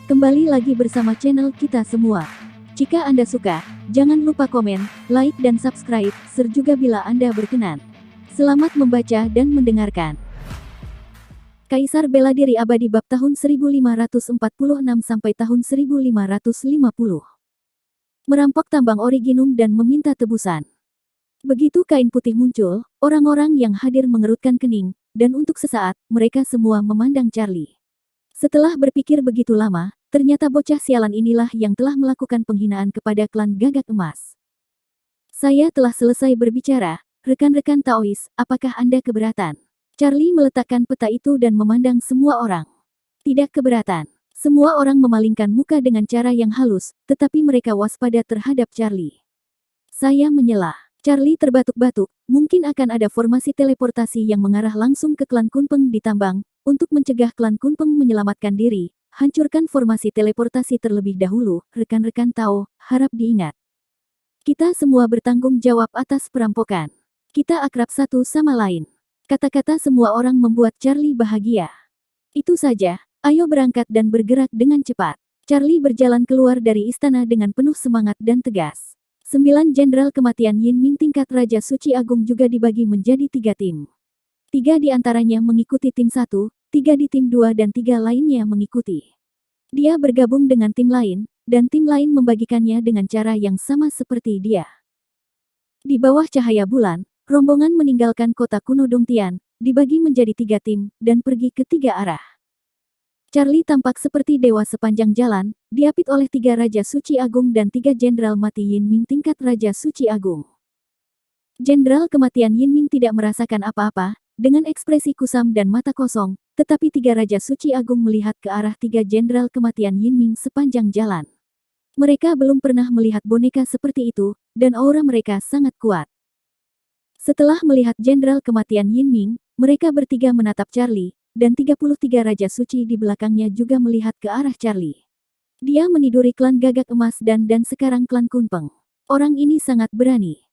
Kembali lagi bersama channel kita semua. Jika Anda suka, jangan lupa komen, like dan subscribe, juga bila Anda berkenan. Selamat membaca dan mendengarkan. Kaisar bela diri abadi bab tahun 1546 sampai tahun 1550. Merampok tambang originum dan meminta tebusan. Begitu kain putih muncul, orang-orang yang hadir mengerutkan kening, dan untuk sesaat, mereka semua memandang Charlie. Setelah berpikir begitu lama, ternyata bocah sialan inilah yang telah melakukan penghinaan kepada klan Gagak Emas. Saya telah selesai berbicara, rekan-rekan Taois, apakah Anda keberatan? Charlie meletakkan peta itu dan memandang semua orang. Tidak keberatan. Semua orang memalingkan muka dengan cara yang halus, tetapi mereka waspada terhadap Charlie. Saya menyela. Charlie terbatuk-batuk, mungkin akan ada formasi teleportasi yang mengarah langsung ke klan Kunpeng di tambang. Untuk mencegah klan Kunpeng menyelamatkan diri, hancurkan formasi teleportasi terlebih dahulu, rekan-rekan Tao, harap diingat. Kita semua bertanggung jawab atas perampokan. Kita akrab satu sama lain. Kata-kata semua orang membuat Charlie bahagia. Itu saja, ayo berangkat dan bergerak dengan cepat. Charlie berjalan keluar dari istana dengan penuh semangat dan tegas. 9 jenderal kematian Yin Ming tingkat Raja Suci Agung juga dibagi menjadi 3 tim. 3 di antaranya mengikuti tim 1, 3 di tim 2 dan 3 lainnya mengikuti. Dia bergabung dengan tim lain, dan tim lain membagikannya dengan cara yang sama seperti dia. Di bawah cahaya bulan, rombongan meninggalkan kota kuno Dongtian, dibagi menjadi 3 tim, dan pergi ke 3 arah. Charlie tampak seperti dewa sepanjang jalan, diapit oleh 3 Raja Suci Agung dan 3 jenderal mati Yin Ming tingkat Raja Suci Agung. Jenderal kematian Yin Ming tidak merasakan apa-apa, dengan ekspresi kusam dan mata kosong, tetapi 3 Raja Suci Agung melihat ke arah 3 jenderal kematian Yin Ming sepanjang jalan. Mereka belum pernah melihat boneka seperti itu, dan aura mereka sangat kuat. Setelah melihat jenderal kematian Yin Ming, mereka bertiga menatap Charlie, dan 33 Raja Suci di belakangnya juga melihat ke arah Charlie. Dia meniduri klan Gagak Emas dan sekarang klan Kunpeng. Orang ini sangat berani.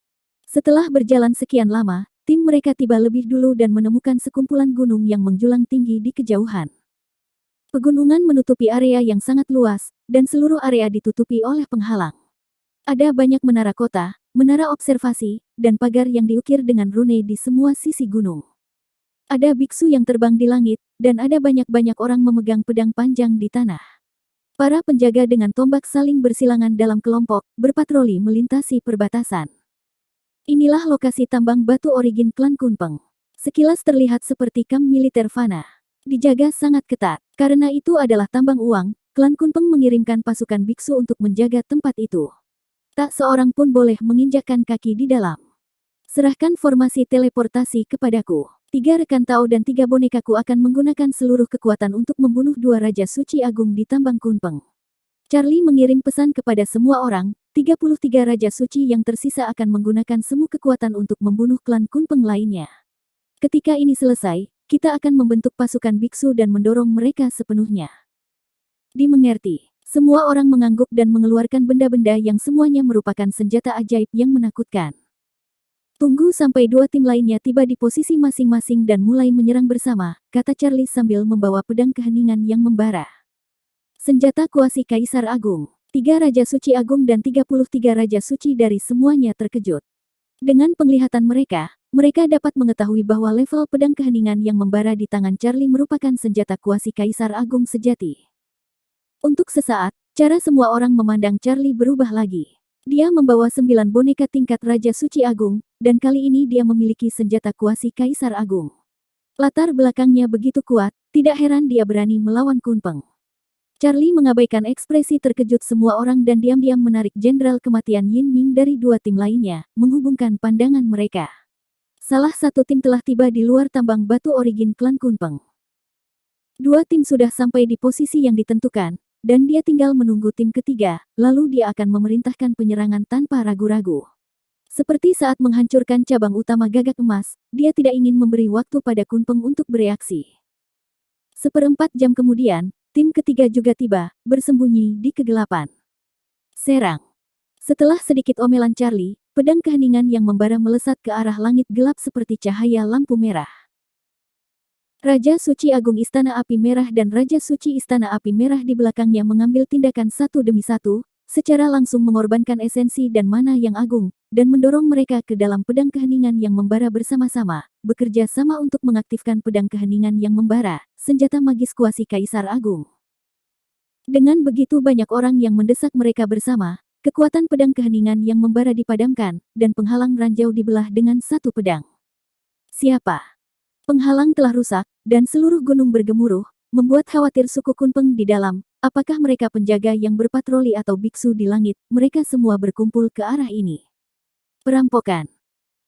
Setelah berjalan sekian lama, tim mereka tiba lebih dulu dan menemukan sekumpulan gunung yang menjulang tinggi di kejauhan. Pegunungan menutupi area yang sangat luas, dan seluruh area ditutupi oleh penghalang. Ada banyak menara kota, menara observasi, dan pagar yang diukir dengan rune di semua sisi gunung. Ada biksu yang terbang di langit, dan ada banyak-banyak orang memegang pedang panjang di tanah. Para penjaga dengan tombak saling bersilangan dalam kelompok, berpatroli melintasi perbatasan. Inilah lokasi tambang batu origin klan Kunpeng. Sekilas terlihat seperti kamp militer fana. Dijaga sangat ketat. Karena itu adalah tambang uang, klan Kunpeng mengirimkan pasukan biksu untuk menjaga tempat itu. Tak seorang pun boleh menginjakkan kaki di dalam. Serahkan formasi teleportasi kepadaku. 3 rekan Tao dan 3 bonekaku akan menggunakan seluruh kekuatan untuk membunuh 2 Raja Suci Agung di tambang Kunpeng. Charlie mengirim pesan kepada semua orang, 33 Raja Suci yang tersisa akan menggunakan semua kekuatan untuk membunuh klan Kunpeng lainnya. Ketika ini selesai, kita akan membentuk pasukan biksu dan mendorong mereka sepenuhnya. Dimengerti. Semua orang mengangguk dan mengeluarkan benda-benda yang semuanya merupakan senjata ajaib yang menakutkan. Tunggu sampai 2 tim lainnya tiba di posisi masing-masing dan mulai menyerang bersama, kata Charlie sambil membawa pedang keheningan yang membara. Senjata kuasi Kaisar Agung. 3 Raja Suci Agung dan 33 Raja Suci dari semuanya terkejut. Dengan penglihatan mereka, mereka dapat mengetahui bahwa level pedang keheningan yang membara di tangan Charlie merupakan senjata kuasi Kaisar Agung sejati. Untuk sesaat, cara semua orang memandang Charlie berubah lagi. Dia membawa 9 boneka tingkat Raja Suci Agung, dan kali ini dia memiliki senjata kuasi Kaisar Agung. Latar belakangnya begitu kuat, tidak heran dia berani melawan Kunpeng. Charlie mengabaikan ekspresi terkejut semua orang dan diam-diam menarik jenderal kematian Yin Ming dari 2 tim lainnya, menghubungkan pandangan mereka. Salah satu tim telah tiba di luar tambang batu origin klan Kunpeng. 2 tim sudah sampai di posisi yang ditentukan, dan dia tinggal menunggu tim ketiga, lalu dia akan memerintahkan penyerangan tanpa ragu-ragu. Seperti saat menghancurkan cabang utama Gagak Emas, dia tidak ingin memberi waktu pada Kunpeng untuk bereaksi. 1/4 jam kemudian, tim ketiga juga tiba, bersembunyi di kegelapan. Serang. Setelah sedikit omelan Charlie, pedang keheningan yang membara melesat ke arah langit gelap seperti cahaya lampu merah. Raja Suci Agung Istana Api Merah dan Raja Suci Istana Api Merah di belakangnya mengambil tindakan satu demi satu, secara langsung mengorbankan esensi dan mana yang agung, dan mendorong mereka ke dalam pedang keheningan yang membara bersama-sama, bekerja sama untuk mengaktifkan pedang keheningan yang membara, senjata magis kuasi Kaisar Agung. Dengan begitu banyak orang yang mendesak mereka bersama, kekuatan pedang keheningan yang membara dipadamkan, dan penghalang ranjau dibelah dengan satu pedang. Siapa? Penghalang telah rusak, dan seluruh gunung bergemuruh, membuat khawatir suku Kunpeng di dalam. Apakah mereka penjaga yang berpatroli atau biksu di langit? Mereka semua berkumpul ke arah ini. Perampokan.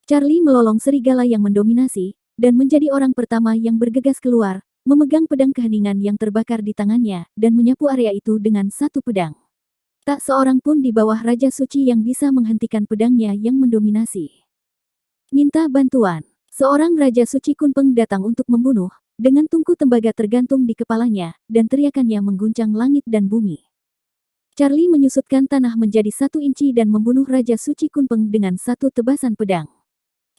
Charlie melolong serigala yang mendominasi, dan menjadi orang pertama yang bergegas keluar, memegang pedang keheningan yang terbakar di tangannya, dan menyapu area itu dengan satu pedang. Tak seorang pun di bawah Raja Suci yang bisa menghentikan pedangnya yang mendominasi. Minta bantuan. Seorang Raja Suci Kunpeng datang untuk membunuh, dengan tungku tembaga tergantung di kepalanya, dan teriakannya mengguncang langit dan bumi. Charlie menyusutkan tanah menjadi 1 inci dan membunuh Raja Suci Kunpeng dengan satu tebasan pedang.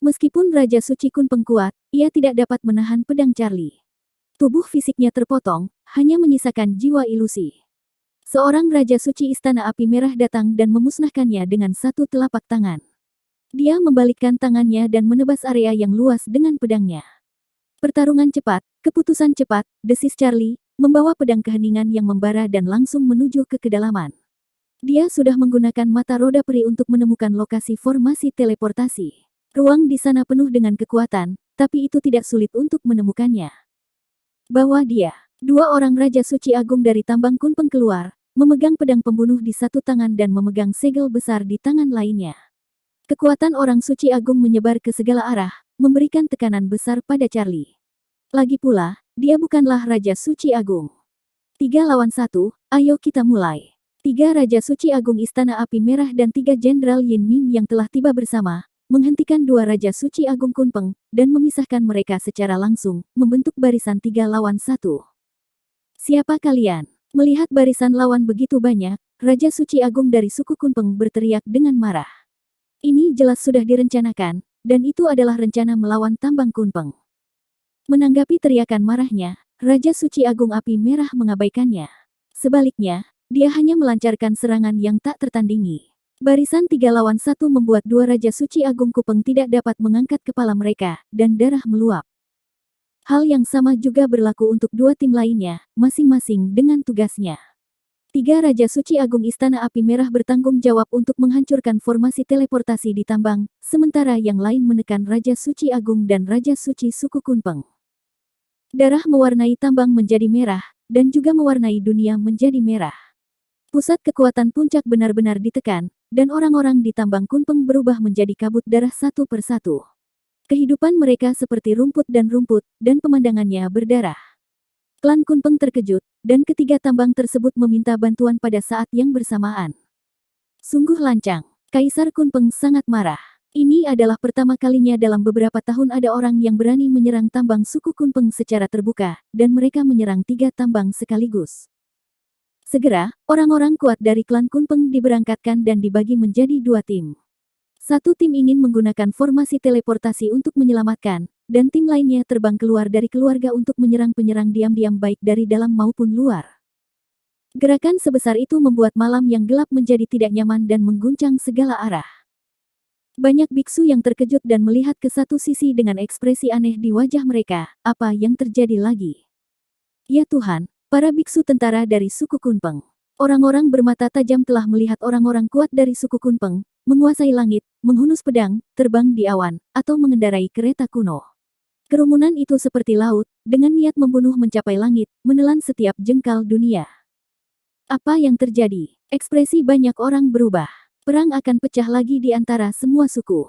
Meskipun Raja Suci Kunpeng kuat, ia tidak dapat menahan pedang Charlie. Tubuh fisiknya terpotong, hanya menyisakan jiwa ilusi. Seorang Raja Suci Istana Api Merah datang dan memusnahkannya dengan satu telapak tangan. Dia membalikkan tangannya dan menebas area yang luas dengan pedangnya. Pertarungan cepat, keputusan cepat, desis Charlie, membawa pedang keheningan yang membara dan langsung menuju ke kedalaman. Dia sudah menggunakan mata roda peri untuk menemukan lokasi formasi teleportasi. Ruang di sana penuh dengan kekuatan, tapi itu tidak sulit untuk menemukannya. Bawa dia. 2 orang Raja Suci Agung dari Tambang Kunpeng keluar, memegang pedang pembunuh di satu tangan dan memegang segel besar di tangan lainnya. Kekuatan orang suci agung menyebar ke segala arah, memberikan tekanan besar pada Charlie. Lagi pula, dia bukanlah Raja Suci Agung. 3 lawan 1, ayo kita mulai. 3 Raja Suci Agung Istana Api Merah dan 3 Jenderal Yin Ming yang telah tiba bersama, menghentikan 2 Raja Suci Agung Kunpeng, dan memisahkan mereka secara langsung, membentuk barisan 3 lawan 1. Siapa kalian? Melihat barisan lawan begitu banyak, Raja Suci Agung dari suku Kunpeng berteriak dengan marah. Ini jelas sudah direncanakan, dan itu adalah rencana melawan Tambang Kunpeng. Menanggapi teriakan marahnya, Raja Suci Agung Api Merah mengabaikannya. Sebaliknya, dia hanya melancarkan serangan yang tak tertandingi. Barisan 3 lawan 1 membuat 2 Raja Suci Agung Kupeng tidak dapat mengangkat kepala mereka, dan darah meluap. Hal yang sama juga berlaku untuk 2 tim lainnya, masing-masing dengan tugasnya. 3 Raja Suci Agung Istana Api Merah bertanggung jawab untuk menghancurkan formasi teleportasi di tambang, sementara yang lain menekan Raja Suci Agung dan Raja Suci suku Kunpeng. Darah mewarnai tambang menjadi merah, dan juga mewarnai dunia menjadi merah. Pusat kekuatan puncak benar-benar ditekan, dan orang-orang di tambang Kunpeng berubah menjadi kabut darah satu persatu. Kehidupan mereka seperti rumput, dan pemandangannya berdarah. Klan Kunpeng terkejut, dan ketiga tambang tersebut meminta bantuan pada saat yang bersamaan. Sungguh lancang. Kaisar Kunpeng sangat marah. Ini adalah pertama kalinya dalam beberapa tahun ada orang yang berani menyerang tambang suku Kunpeng secara terbuka, dan mereka menyerang 3 tambang sekaligus. Segera, orang-orang kuat dari klan Kunpeng diberangkatkan dan dibagi menjadi 2 tim. Satu tim ingin menggunakan formasi teleportasi untuk menyelamatkan, dan tim lainnya terbang keluar dari keluarga untuk menyerang penyerang diam-diam baik dari dalam maupun luar. Gerakan sebesar itu membuat malam yang gelap menjadi tidak nyaman dan mengguncang segala arah. Banyak biksu yang terkejut dan melihat ke satu sisi dengan ekspresi aneh di wajah mereka. Apa yang terjadi lagi? Ya Tuhan, para biksu tentara dari suku Kunpeng. Orang-orang bermata tajam telah melihat orang-orang kuat dari suku Kunpeng, menguasai langit, menghunus pedang, terbang di awan, atau mengendarai kereta kuno. Kerumunan itu seperti laut, dengan niat membunuh mencapai langit, menelan setiap jengkal dunia. Apa yang terjadi? Ekspresi banyak orang berubah. Perang akan pecah lagi di antara semua suku.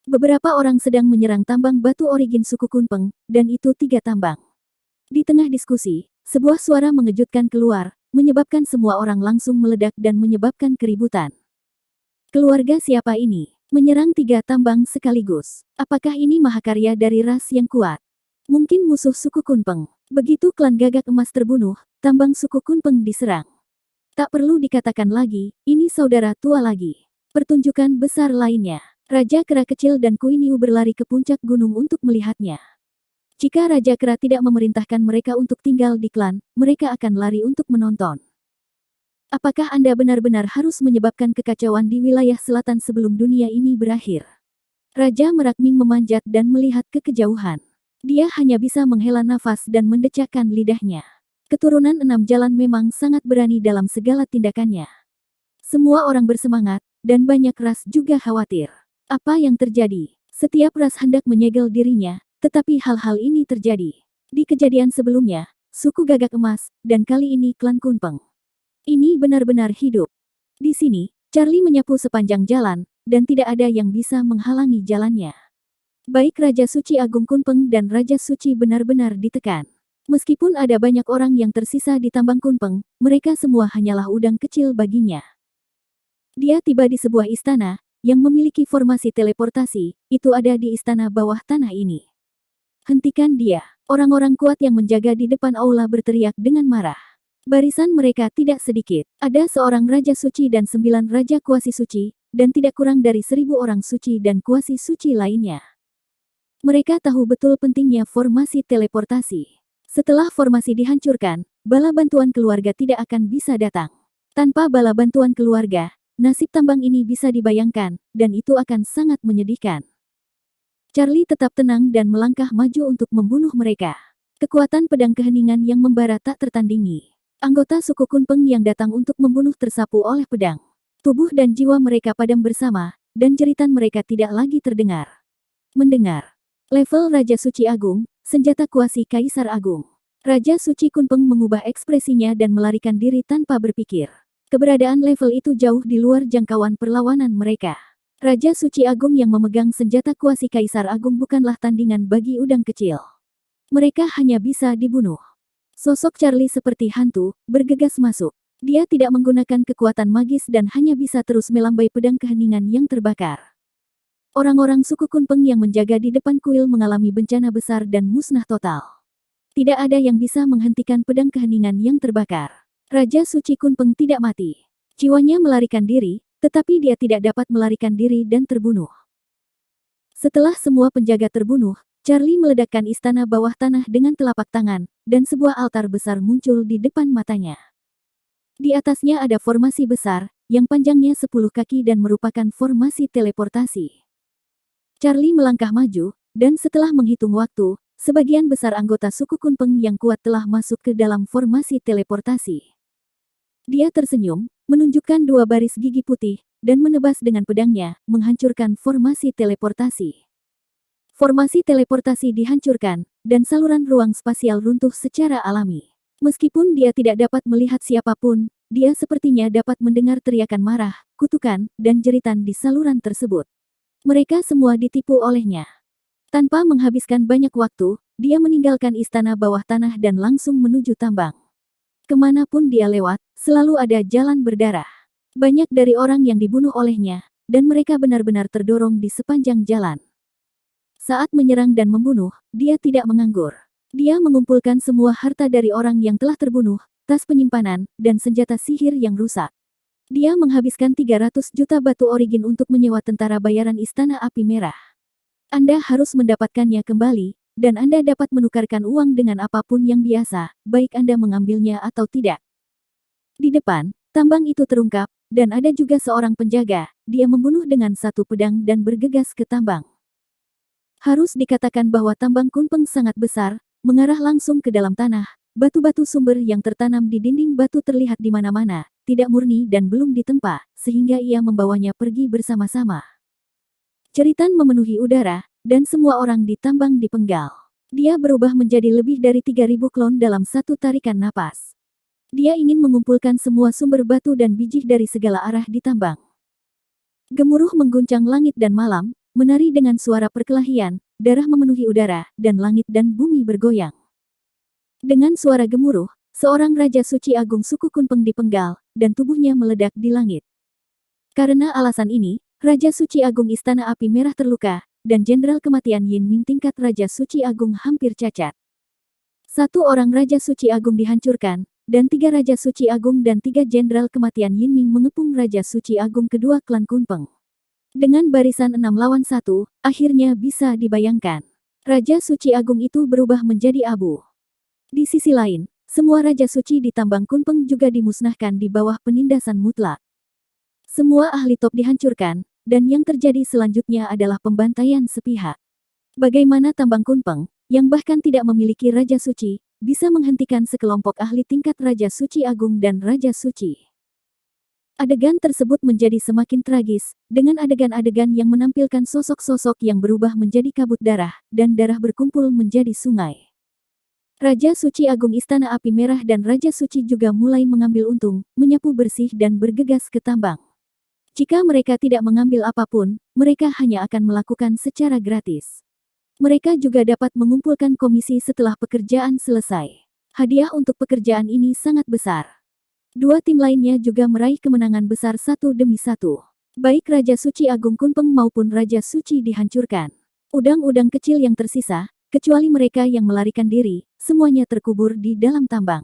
Beberapa orang sedang menyerang tambang batu origin suku Kunpeng, dan itu 3 tambang. Di tengah diskusi, sebuah suara mengejutkan keluar, menyebabkan semua orang langsung meledak dan menyebabkan keributan. Keluarga siapa ini? Menyerang 3 tambang sekaligus. Apakah ini mahakarya dari ras yang kuat? Mungkin musuh suku Kunpeng. Begitu klan Gagak Emas terbunuh, tambang suku Kunpeng diserang. Tak perlu dikatakan lagi, ini saudara tua lagi. Pertunjukan besar lainnya. Raja Kera Kecil dan Kuiniu berlari ke puncak gunung untuk melihatnya. Jika Raja Kera tidak memerintahkan mereka untuk tinggal di klan, mereka akan lari untuk menonton. Apakah Anda benar-benar harus menyebabkan kekacauan di wilayah selatan sebelum dunia ini berakhir? Raja Merakming memanjat dan melihat ke kejauhan. Dia hanya bisa menghela nafas dan mendecakkan lidahnya. Keturunan 6 jalan memang sangat berani dalam segala tindakannya. Semua orang bersemangat, dan banyak ras juga khawatir. Apa yang terjadi? Setiap ras hendak menyegel dirinya, tetapi hal-hal ini terjadi. Di kejadian sebelumnya, suku Gagak Emas, dan kali ini klan Kunpeng. Ini benar-benar hidup. Di sini, Charlie menyapu sepanjang jalan, dan tidak ada yang bisa menghalangi jalannya. Baik Raja Suci Agung Kunpeng dan Raja Suci benar-benar ditekan. Meskipun ada banyak orang yang tersisa di tambang Kunpeng, mereka semua hanyalah udang kecil baginya. Dia tiba di sebuah istana, yang memiliki formasi teleportasi, itu ada di istana bawah tanah ini. Hentikan dia. Orang-orang kuat yang menjaga di depan aula berteriak dengan marah. Barisan mereka tidak sedikit. Ada seorang Raja Suci dan 9 Raja Kuasi Suci, dan tidak kurang dari 1000 orang suci dan kuasi suci lainnya. Mereka tahu betul pentingnya formasi teleportasi. Setelah formasi dihancurkan, bala bantuan keluarga tidak akan bisa datang. Tanpa bala bantuan keluarga, nasib tambang ini bisa dibayangkan, dan itu akan sangat menyedihkan. Charlie tetap tenang dan melangkah maju untuk membunuh mereka. Kekuatan pedang keheningan yang membara tak tertandingi. Anggota suku Kunpeng yang datang untuk membunuh tersapu oleh pedang. Tubuh dan jiwa mereka padam bersama, dan jeritan mereka tidak lagi terdengar. Mendengar. Level Raja Suci Agung, senjata kuasi Kaisar Agung. Raja Suci Kunpeng mengubah ekspresinya dan melarikan diri tanpa berpikir. Keberadaan level itu jauh di luar jangkauan perlawanan mereka. Raja Suci Agung yang memegang senjata kuasi Kaisar Agung bukanlah tandingan bagi udang kecil. Mereka hanya bisa dibunuh. Sosok Charlie seperti hantu, bergegas masuk. Dia tidak menggunakan kekuatan magis dan hanya bisa terus melambai pedang keheningan yang terbakar. Orang-orang suku Kunpeng yang menjaga di depan kuil mengalami bencana besar dan musnah total. Tidak ada yang bisa menghentikan pedang keheningan yang terbakar. Raja Suci Kunpeng tidak mati. Jiwanya melarikan diri, tetapi dia tidak dapat melarikan diri dan terbunuh. Setelah semua penjaga terbunuh, Charlie meledakkan istana bawah tanah dengan telapak tangan, dan sebuah altar besar muncul di depan matanya. Di atasnya ada formasi besar, yang panjangnya 10 kaki dan merupakan formasi teleportasi. Charlie melangkah maju, dan setelah menghitung waktu, sebagian besar anggota suku Kunpeng yang kuat telah masuk ke dalam formasi teleportasi. Dia tersenyum, menunjukkan 2 baris gigi putih, dan menebas dengan pedangnya, menghancurkan formasi teleportasi. Formasi teleportasi dihancurkan, dan saluran ruang spasial runtuh secara alami. Meskipun dia tidak dapat melihat siapapun, dia sepertinya dapat mendengar teriakan marah, kutukan, dan jeritan di saluran tersebut. Mereka semua ditipu olehnya. Tanpa menghabiskan banyak waktu, dia meninggalkan istana bawah tanah dan langsung menuju tambang. Kemanapun dia lewat, selalu ada jalan berdarah. Banyak dari orang yang dibunuh olehnya, dan mereka benar-benar terdorong di sepanjang jalan. Saat menyerang dan membunuh, dia tidak menganggur. Dia mengumpulkan semua harta dari orang yang telah terbunuh, tas penyimpanan, dan senjata sihir yang rusak. Dia menghabiskan 300 juta batu origin untuk menyewa tentara bayaran Istana Api Merah. Anda harus mendapatkannya kembali, dan Anda dapat menukarkan uang dengan apapun yang biasa, baik Anda mengambilnya atau tidak. Di depan, tambang itu terungkap, dan ada juga seorang penjaga. Dia membunuh dengan satu pedang dan bergegas ke tambang. Harus dikatakan bahwa tambang Kunpeng sangat besar, mengarah langsung ke dalam tanah. Batu-batu sumber yang tertanam di dinding batu terlihat di mana-mana, tidak murni dan belum ditempa, sehingga ia membawanya pergi bersama-sama. Jeritan memenuhi udara, dan semua orang di tambang dipenggal. Dia berubah menjadi lebih dari 3000 klon dalam satu tarikan napas. Dia ingin mengumpulkan semua sumber batu dan biji dari segala arah di tambang. Gemuruh mengguncang langit dan malam, menari dengan suara perkelahian, darah memenuhi udara, dan langit dan bumi bergoyang. Dengan suara gemuruh, seorang Raja Suci Agung suku Kunpeng dipenggal, dan tubuhnya meledak di langit. Karena alasan ini, Raja Suci Agung Istana Api Merah terluka, dan Jenderal Kematian Yin Ming tingkat Raja Suci Agung hampir cacat. 1 orang Raja Suci Agung dihancurkan, dan 3 Raja Suci Agung dan 3 Jenderal Kematian Yin Ming mengepung Raja Suci Agung kedua klan Kunpeng. Dengan barisan 6 lawan 1, akhirnya bisa dibayangkan. Raja Suci Agung itu berubah menjadi abu. Di sisi lain, semua Raja Suci di Tambang Kunpeng juga dimusnahkan di bawah penindasan mutlak. Semua ahli top dihancurkan, dan yang terjadi selanjutnya adalah pembantaian sepihak. Bagaimana Tambang Kunpeng, yang bahkan tidak memiliki Raja Suci, bisa menghentikan sekelompok ahli tingkat Raja Suci Agung dan Raja Suci? Adegan tersebut menjadi semakin tragis, dengan adegan-adegan yang menampilkan sosok-sosok yang berubah menjadi kabut darah, dan darah berkumpul menjadi sungai. Raja Suci Agung Istana Api Merah dan Raja Suci juga mulai mengambil untung, menyapu bersih dan bergegas ke tambang. Jika mereka tidak mengambil apapun, mereka hanya akan melakukan secara gratis. Mereka juga dapat mengumpulkan komisi setelah pekerjaan selesai. Hadiah untuk pekerjaan ini sangat besar. Dua tim lainnya juga meraih kemenangan besar satu demi satu. Baik Raja Suci Agung Kunpeng maupun Raja Suci dihancurkan. Udang-udang kecil yang tersisa, kecuali mereka yang melarikan diri, semuanya terkubur di dalam tambang.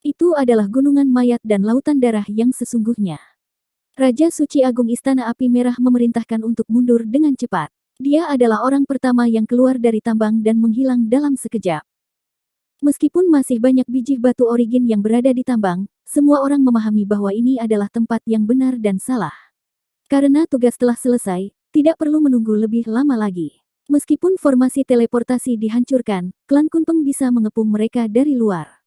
Itu adalah gunungan mayat dan lautan darah yang sesungguhnya. Raja Suci Agung Istana Api Merah memerintahkan untuk mundur dengan cepat. Dia adalah orang pertama yang keluar dari tambang dan menghilang dalam sekejap. Meskipun masih banyak biji batu origin yang berada di tambang, semua orang memahami bahwa ini adalah tempat yang benar dan salah. Karena tugas telah selesai, tidak perlu menunggu lebih lama lagi. Meskipun formasi teleportasi dihancurkan, klan Kunpeng bisa mengepung mereka dari luar.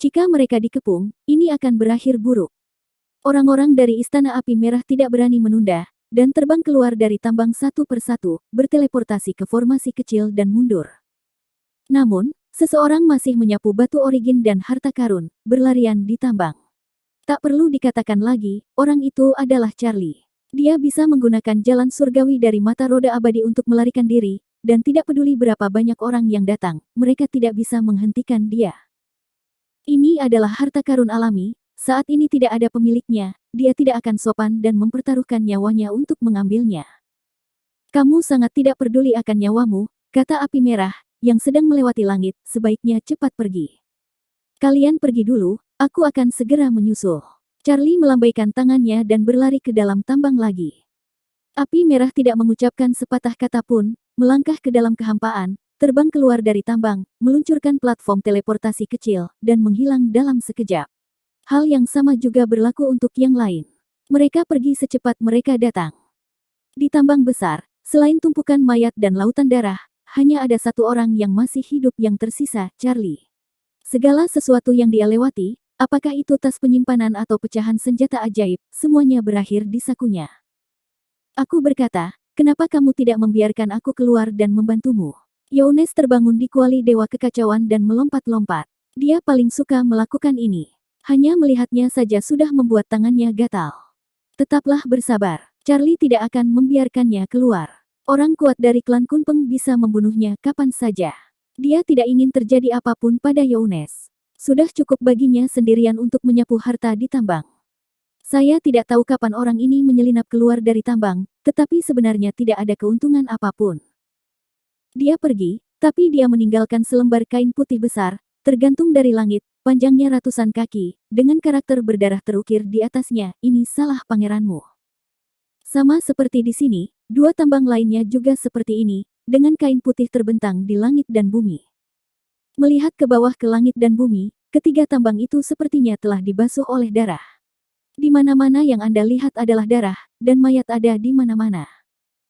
Jika mereka dikepung, ini akan berakhir buruk. Orang-orang dari Istana Api Merah tidak berani menunda, dan terbang keluar dari tambang satu persatu, berteleportasi ke formasi kecil dan mundur. Namun, seseorang masih menyapu batu origin dan harta karun, berlarian di tambang. Tak perlu dikatakan lagi, orang itu adalah Charlie. Dia bisa menggunakan jalan surgawi dari mata roda abadi untuk melarikan diri, dan tidak peduli berapa banyak orang yang datang, mereka tidak bisa menghentikan dia. Ini adalah harta karun alami, saat ini tidak ada pemiliknya, dia tidak akan sopan dan mempertaruhkan nyawanya untuk mengambilnya. Kamu sangat tidak peduli akan nyawamu, kata Api Merah, yang sedang melewati langit, sebaiknya cepat pergi. Kalian pergi dulu, aku akan segera menyusul. Charlie melambaikan tangannya dan berlari ke dalam tambang lagi. Api Merah tidak mengucapkan sepatah kata pun, melangkah ke dalam kehampaan, terbang keluar dari tambang, meluncurkan platform teleportasi kecil, dan menghilang dalam sekejap. Hal yang sama juga berlaku untuk yang lain. Mereka pergi secepat mereka datang. Di tambang besar, selain tumpukan mayat dan lautan darah, hanya ada satu orang yang masih hidup yang tersisa, Charlie. Segala sesuatu yang dia lewati, apakah itu tas penyimpanan atau pecahan senjata ajaib, semuanya berakhir di sakunya. Aku berkata, kenapa kamu tidak membiarkan aku keluar dan membantumu? Younes terbangun di kuali Dewa Kekacauan dan melompat-lompat. Dia paling suka melakukan ini. Hanya melihatnya saja sudah membuat tangannya gatal. Tetaplah bersabar, Charlie tidak akan membiarkannya keluar. Orang kuat dari klan Kunpeng bisa membunuhnya kapan saja. Dia tidak ingin terjadi apapun pada Younes. Sudah cukup baginya sendirian untuk menyapu harta di tambang. Saya tidak tahu kapan orang ini menyelinap keluar dari tambang, tetapi sebenarnya tidak ada keuntungan apapun. Dia pergi, tapi dia meninggalkan selembar kain putih besar, tergantung dari langit, panjangnya ratusan kaki, dengan karakter berdarah terukir di atasnya, ini salah pangeranmu. Sama seperti di sini, dua tambang lainnya juga seperti ini, dengan kain putih terbentang di langit dan bumi. Melihat ke bawah ke langit dan bumi, ketiga tambang itu sepertinya telah dibasuh oleh darah. Di mana-mana yang Anda lihat adalah darah, dan mayat ada di mana-mana.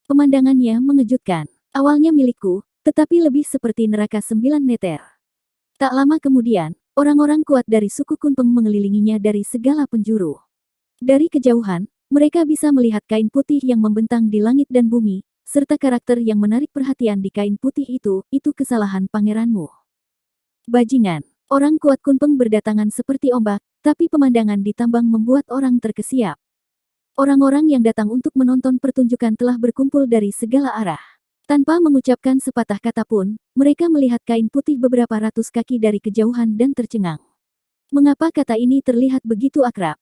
Pemandangannya mengejutkan. Awalnya milikku, tetapi lebih seperti neraka 9 meter. Tak lama kemudian, orang-orang kuat dari suku Kunpeng mengelilinginya dari segala penjuru. Dari kejauhan, mereka bisa melihat kain putih yang membentang di langit dan bumi, serta karakter yang menarik perhatian di kain putih itu kesalahan pangeranmu. Bajingan, orang kuat Kunpeng berdatangan seperti ombak, tapi pemandangan di tambang membuat orang terkesiap. Orang-orang yang datang untuk menonton pertunjukan telah berkumpul dari segala arah. Tanpa mengucapkan sepatah kata pun, mereka melihat kain putih beberapa ratus kaki dari kejauhan dan tercengang. Mengapa kata ini terlihat begitu akrab?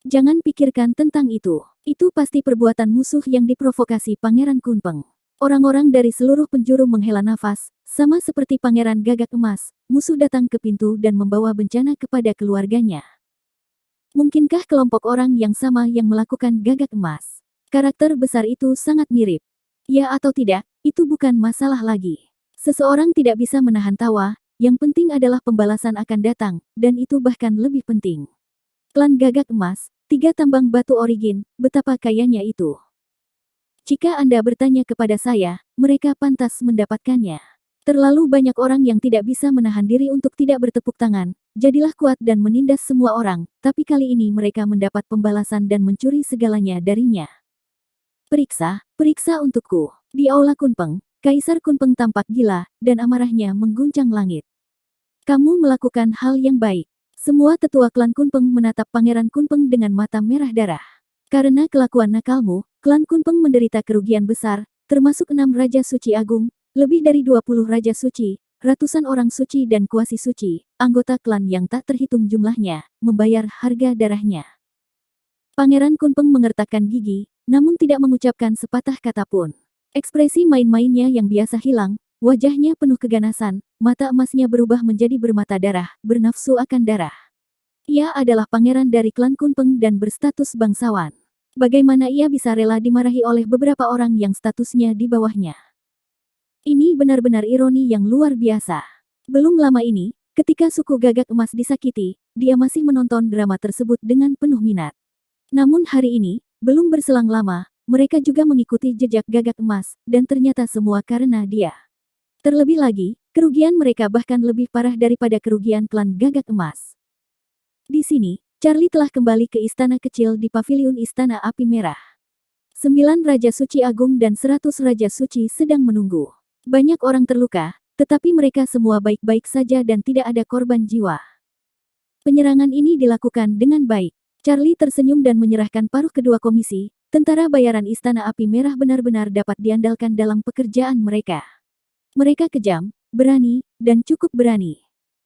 Jangan pikirkan tentang itu. Itu pasti perbuatan musuh yang diprovokasi Pangeran Kunpeng. Orang-orang dari seluruh penjuru menghela nafas, sama seperti Pangeran Gagak Emas, musuh datang ke pintu dan membawa bencana kepada keluarganya. Mungkinkah kelompok orang yang sama yang melakukan Gagak Emas? Karakter besar itu sangat mirip. Ya atau tidak, itu bukan masalah lagi. Seseorang tidak bisa menahan tawa, yang penting adalah pembalasan akan datang, dan itu bahkan lebih penting. Klan Gagak Emas, 3 tambang batu origin, betapa kayanya itu. Jika Anda bertanya kepada saya, mereka pantas mendapatkannya. Terlalu banyak orang yang tidak bisa menahan diri untuk tidak bertepuk tangan, jadilah kuat dan menindas semua orang, tapi kali ini mereka mendapat pembalasan dan mencuri segalanya darinya. Periksa, periksa untukku. Di Aula Kunpeng, Kaisar Kunpeng tampak gila, dan amarahnya mengguncang langit. Kamu melakukan hal yang baik. Semua tetua klan Kunpeng menatap Pangeran Kunpeng dengan mata merah darah. Karena kelakuan nakalmu, klan Kunpeng menderita kerugian besar, termasuk 6 Raja Suci Agung, lebih dari 20 Raja Suci, ratusan orang suci dan kuasi suci, anggota klan yang tak terhitung jumlahnya, membayar harga darahnya. Pangeran Kunpeng mengertakkan gigi, namun tidak mengucapkan sepatah kata pun. Ekspresi main-mainnya yang biasa hilang, wajahnya penuh keganasan, mata emasnya berubah menjadi bermata darah, bernafsu akan darah. Ia adalah pangeran dari klan Kunpeng dan berstatus bangsawan. Bagaimana ia bisa rela dimarahi oleh beberapa orang yang statusnya di bawahnya? Ini benar-benar ironi yang luar biasa. Belum lama ini, ketika suku Gagak Emas disakiti, dia masih menonton drama tersebut dengan penuh minat. Namun hari ini, belum berselang lama, mereka juga mengikuti jejak Gagak Emas, dan ternyata semua karena dia. Terlebih lagi, kerugian mereka bahkan lebih parah daripada kerugian klan Gagak Emas. Di sini, Charlie telah kembali ke istana kecil di paviliun Istana Api Merah. 9 Raja Suci Agung dan 100 Raja Suci sedang menunggu. Banyak orang terluka, tetapi mereka semua baik-baik saja dan tidak ada korban jiwa. Penyerangan ini dilakukan dengan baik. Charlie tersenyum dan menyerahkan paruh kedua komisi. Tentara bayaran Istana Api Merah benar-benar dapat diandalkan dalam pekerjaan mereka. Mereka kejam, berani, dan cukup berani.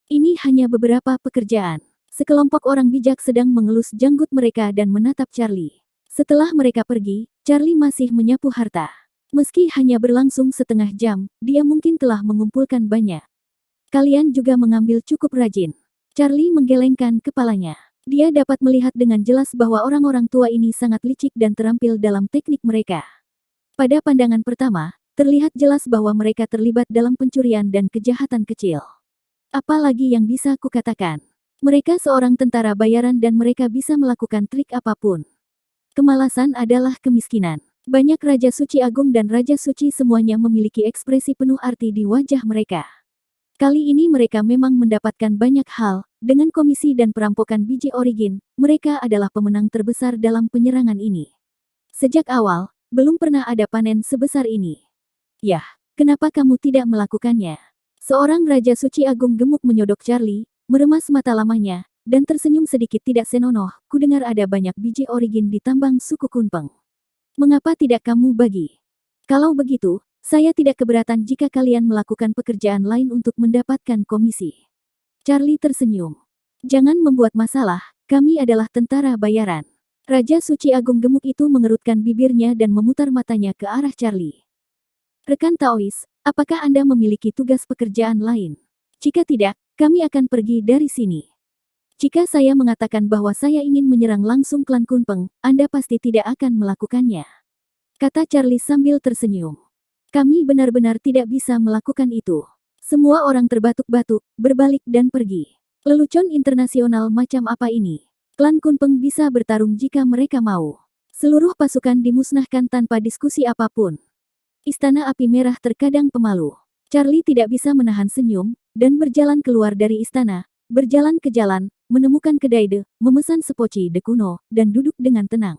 Ini hanya beberapa pekerjaan. Sekelompok orang bijak sedang mengelus janggut mereka dan menatap Charlie. Setelah mereka pergi, Charlie masih menyapu harta. Meski hanya berlangsung setengah jam, dia mungkin telah mengumpulkan banyak. Kalian juga mengambil cukup rajin. Charlie menggelengkan kepalanya. Dia dapat melihat dengan jelas bahwa orang-orang tua ini sangat licik dan terampil dalam teknik mereka. Pada pandangan pertama, terlihat jelas bahwa mereka terlibat dalam pencurian dan kejahatan kecil. Apalagi yang bisa kukatakan? Mereka seorang tentara bayaran dan mereka bisa melakukan trik apapun. Kemalasan adalah kemiskinan. Banyak Raja Suci Agung dan Raja Suci semuanya memiliki ekspresi penuh arti di wajah mereka. Kali ini mereka memang mendapatkan banyak hal, dengan komisi dan perampokan biji origin, mereka adalah pemenang terbesar dalam penyerangan ini. Sejak awal, belum pernah ada panen sebesar ini. Yah, kenapa kamu tidak melakukannya? Seorang Raja Suci Agung gemuk menyodok Charlie, meremas mata lamanya, dan tersenyum sedikit tidak senonoh, kudengar ada banyak biji origin di tambang suku Kunpeng. Mengapa tidak kamu bagi? Kalau begitu, saya tidak keberatan jika kalian melakukan pekerjaan lain untuk mendapatkan komisi. Charlie tersenyum. Jangan membuat masalah, kami adalah tentara bayaran. Raja Suci Agung gemuk itu mengerutkan bibirnya dan memutar matanya ke arah Charlie. Rekan Taois, apakah Anda memiliki tugas pekerjaan lain? Jika tidak, kami akan pergi dari sini. Jika saya mengatakan bahwa saya ingin menyerang langsung klan Kunpeng, Anda pasti tidak akan melakukannya. Kata Charlie sambil tersenyum. Kami benar-benar tidak bisa melakukan itu. Semua orang terbatuk-batuk, berbalik dan pergi. Lelucon internasional macam apa ini? Klan Kunpeng bisa bertarung jika mereka mau. Seluruh pasukan dimusnahkan tanpa diskusi apapun. Istana Api Merah terkadang pemalu. Charlie tidak bisa menahan senyum, dan berjalan keluar dari istana, berjalan ke jalan, menemukan kedai de, memesan sepoci de kuno, dan duduk dengan tenang.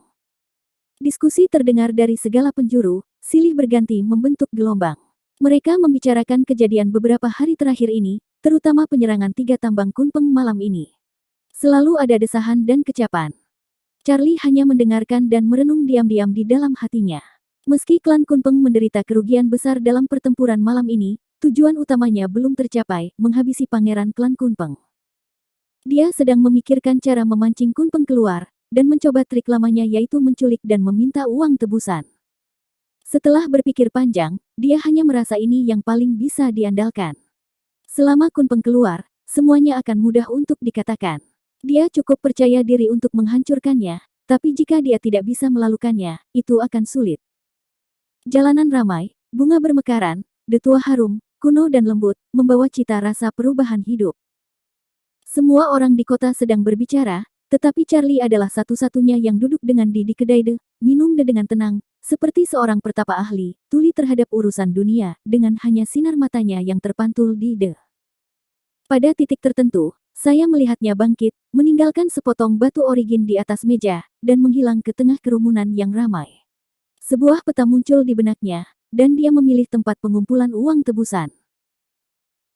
Diskusi terdengar dari segala penjuru, silih berganti membentuk gelombang. Mereka membicarakan kejadian beberapa hari terakhir ini, terutama penyerangan 3 tambang Kunpeng malam ini. Selalu ada desahan dan kecapan. Charlie hanya mendengarkan dan merenung diam-diam di dalam hatinya. Meski klan Kunpeng menderita kerugian besar dalam pertempuran malam ini, tujuan utamanya belum tercapai, menghabisi pangeran klan Kunpeng. Dia sedang memikirkan cara memancing Kunpeng keluar, dan mencoba trik lamanya yaitu menculik dan meminta uang tebusan. Setelah berpikir panjang, dia hanya merasa ini yang paling bisa diandalkan. Selama Kunpeng keluar, semuanya akan mudah untuk dikatakan. Dia cukup percaya diri untuk menghancurkannya, tapi jika dia tidak bisa melakukannya, itu akan sulit. Jalanan ramai, bunga bermekaran, detua harum, kuno dan lembut, membawa cita rasa perubahan hidup. Semua orang di kota sedang berbicara, tetapi Charlie adalah satu-satunya yang duduk dengan di kedai minum dengan tenang, seperti seorang pertapa ahli, tuli terhadap urusan dunia, dengan hanya sinar matanya yang terpantul di Pada titik tertentu, saya melihatnya bangkit, meninggalkan sepotong batu origin di atas meja, dan menghilang ke tengah kerumunan yang ramai. Sebuah peta muncul di benaknya, dan dia memilih tempat pengumpulan uang tebusan.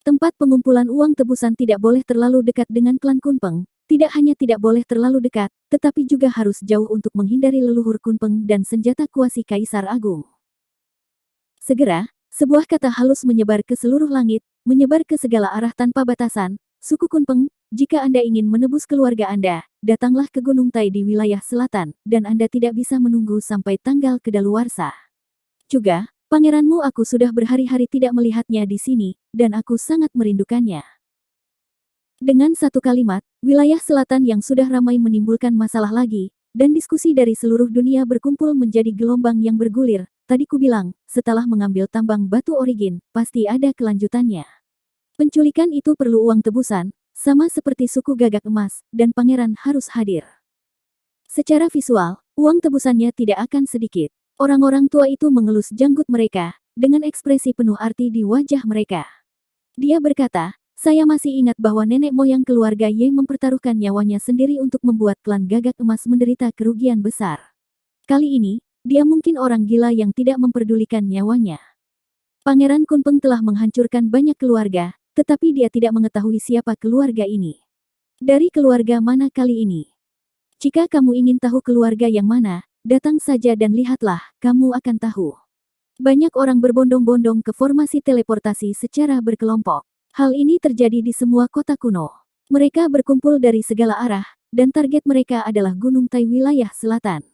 Tempat pengumpulan uang tebusan tidak boleh terlalu dekat dengan klan Kunpeng, tidak hanya tidak boleh terlalu dekat, tetapi juga harus jauh untuk menghindari leluhur Kunpeng dan senjata kuasi Kaisar Agung. Segera, sebuah kata halus menyebar ke seluruh langit, menyebar ke segala arah tanpa batasan. Suku Kunpeng, jika Anda ingin menebus keluarga Anda, datanglah ke Gunung Tai di wilayah selatan, dan Anda tidak bisa menunggu sampai tanggal kedaluarsa. Juga, pangeranmu aku sudah berhari-hari tidak melihatnya di sini, dan aku sangat merindukannya. Dengan satu kalimat, wilayah selatan yang sudah ramai menimbulkan masalah lagi, dan diskusi dari seluruh dunia berkumpul menjadi gelombang yang bergulir. Tadi ku bilang, setelah mengambil tambang batu origin, pasti ada kelanjutannya. Penculikan itu perlu uang tebusan, sama seperti suku Gagak Emas, dan pangeran harus hadir. Secara visual, uang tebusannya tidak akan sedikit. Orang-orang tua itu mengelus janggut mereka, dengan ekspresi penuh arti di wajah mereka. Dia berkata, saya masih ingat bahwa nenek moyang keluarga Ye mempertaruhkan nyawanya sendiri untuk membuat klan Gagak Emas menderita kerugian besar. Kali ini, dia mungkin orang gila yang tidak memperdulikan nyawanya. Pangeran Kunpeng telah menghancurkan banyak keluarga, tetapi dia tidak mengetahui siapa keluarga ini. Dari keluarga mana kali ini? Jika kamu ingin tahu keluarga yang mana, datang saja dan lihatlah, kamu akan tahu. Banyak orang berbondong-bondong ke formasi teleportasi secara berkelompok. Hal ini terjadi di semua kota kuno. Mereka berkumpul dari segala arah, dan target mereka adalah Gunung Tai wilayah selatan.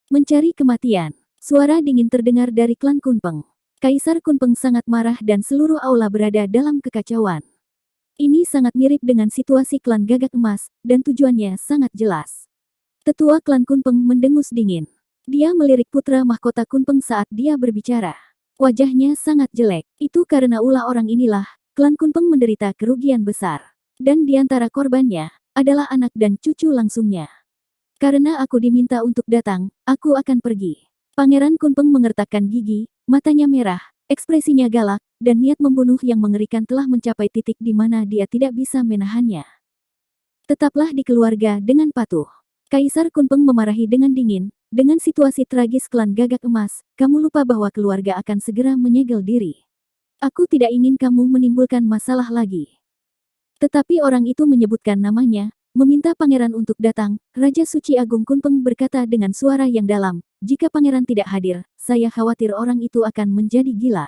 Mencari kematian. Suara dingin terdengar dari klan Kunpeng. Kaisar Kunpeng sangat marah dan seluruh aula berada dalam kekacauan. Ini sangat mirip dengan situasi klan Gagak Emas, dan tujuannya sangat jelas. Tetua klan Kunpeng mendengus dingin. Dia melirik putra mahkota Kunpeng saat dia berbicara. Wajahnya sangat jelek. Itu karena ulah orang inilah, klan Kunpeng menderita kerugian besar. Dan di antara korbannya, adalah anak dan cucu langsungnya. Karena aku diminta untuk datang, aku akan pergi. Pangeran Kunpeng mengertakkan gigi, matanya merah, ekspresinya galak, dan niat membunuh yang mengerikan telah mencapai titik di mana dia tidak bisa menahannya. Tetaplah di keluarga dengan patuh. Kaisar Kunpeng memarahi dengan dingin, dengan situasi tragis klan Gagak Emas, kamu lupa bahwa keluarga akan segera menyegel diri. Aku tidak ingin kamu menimbulkan masalah lagi. Tetapi orang itu menyebutkan namanya, meminta pangeran untuk datang. Raja Suci Agung Kunpeng berkata dengan suara yang dalam, jika pangeran tidak hadir, saya khawatir orang itu akan menjadi gila.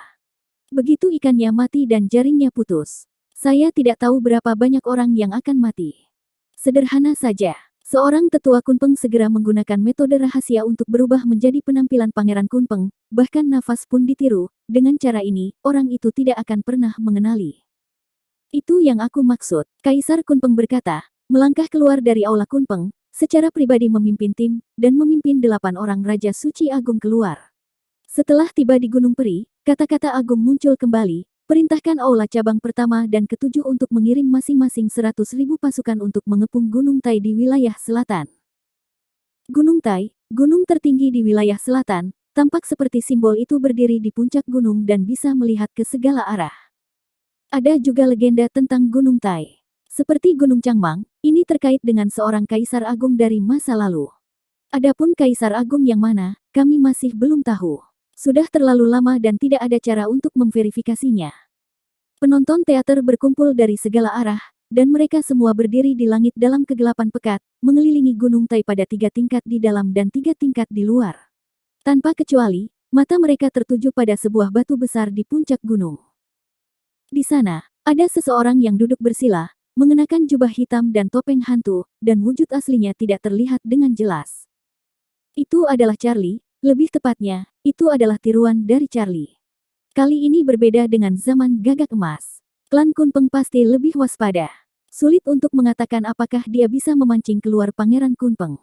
Begitu ikannya mati dan jaringnya putus. Saya tidak tahu berapa banyak orang yang akan mati. Sederhana saja. Seorang tetua Kunpeng segera menggunakan metode rahasia untuk berubah menjadi penampilan pangeran Kunpeng, bahkan nafas pun ditiru. Dengan cara ini, orang itu tidak akan pernah mengenali. Itu yang aku maksud, Kaisar Kunpeng berkata, melangkah keluar dari aula Kunpeng, secara pribadi memimpin tim, dan memimpin 8 orang Raja Suci Agung keluar. Setelah tiba di Gunung Peri, kata-kata Agung muncul kembali, perintahkan aula cabang pertama dan ke-7 untuk mengirim masing-masing 100.000 pasukan untuk mengepung Gunung Tai di wilayah selatan. Gunung Tai, gunung tertinggi di wilayah selatan, tampak seperti simbol itu berdiri di puncak gunung dan bisa melihat ke segala arah. Ada juga legenda tentang Gunung Tai. Seperti Gunung Changmang, ini terkait dengan seorang kaisar agung dari masa lalu. Adapun kaisar agung yang mana, kami masih belum tahu. Sudah terlalu lama dan tidak ada cara untuk memverifikasinya. Penonton teater berkumpul dari segala arah, dan mereka semua berdiri di langit dalam kegelapan pekat, mengelilingi Gunung Tai pada 3 tingkat di dalam dan 3 tingkat di luar. Tanpa kecuali, mata mereka tertuju pada sebuah batu besar di puncak gunung. Di sana, ada seseorang yang duduk bersila, mengenakan jubah hitam dan topeng hantu, dan wujud aslinya tidak terlihat dengan jelas. Itu adalah Charlie, lebih tepatnya, itu adalah tiruan dari Charlie. Kali ini berbeda dengan zaman Gagak Emas. Klan Kunpeng pasti lebih waspada. Sulit untuk mengatakan apakah dia bisa memancing keluar Pangeran Kunpeng.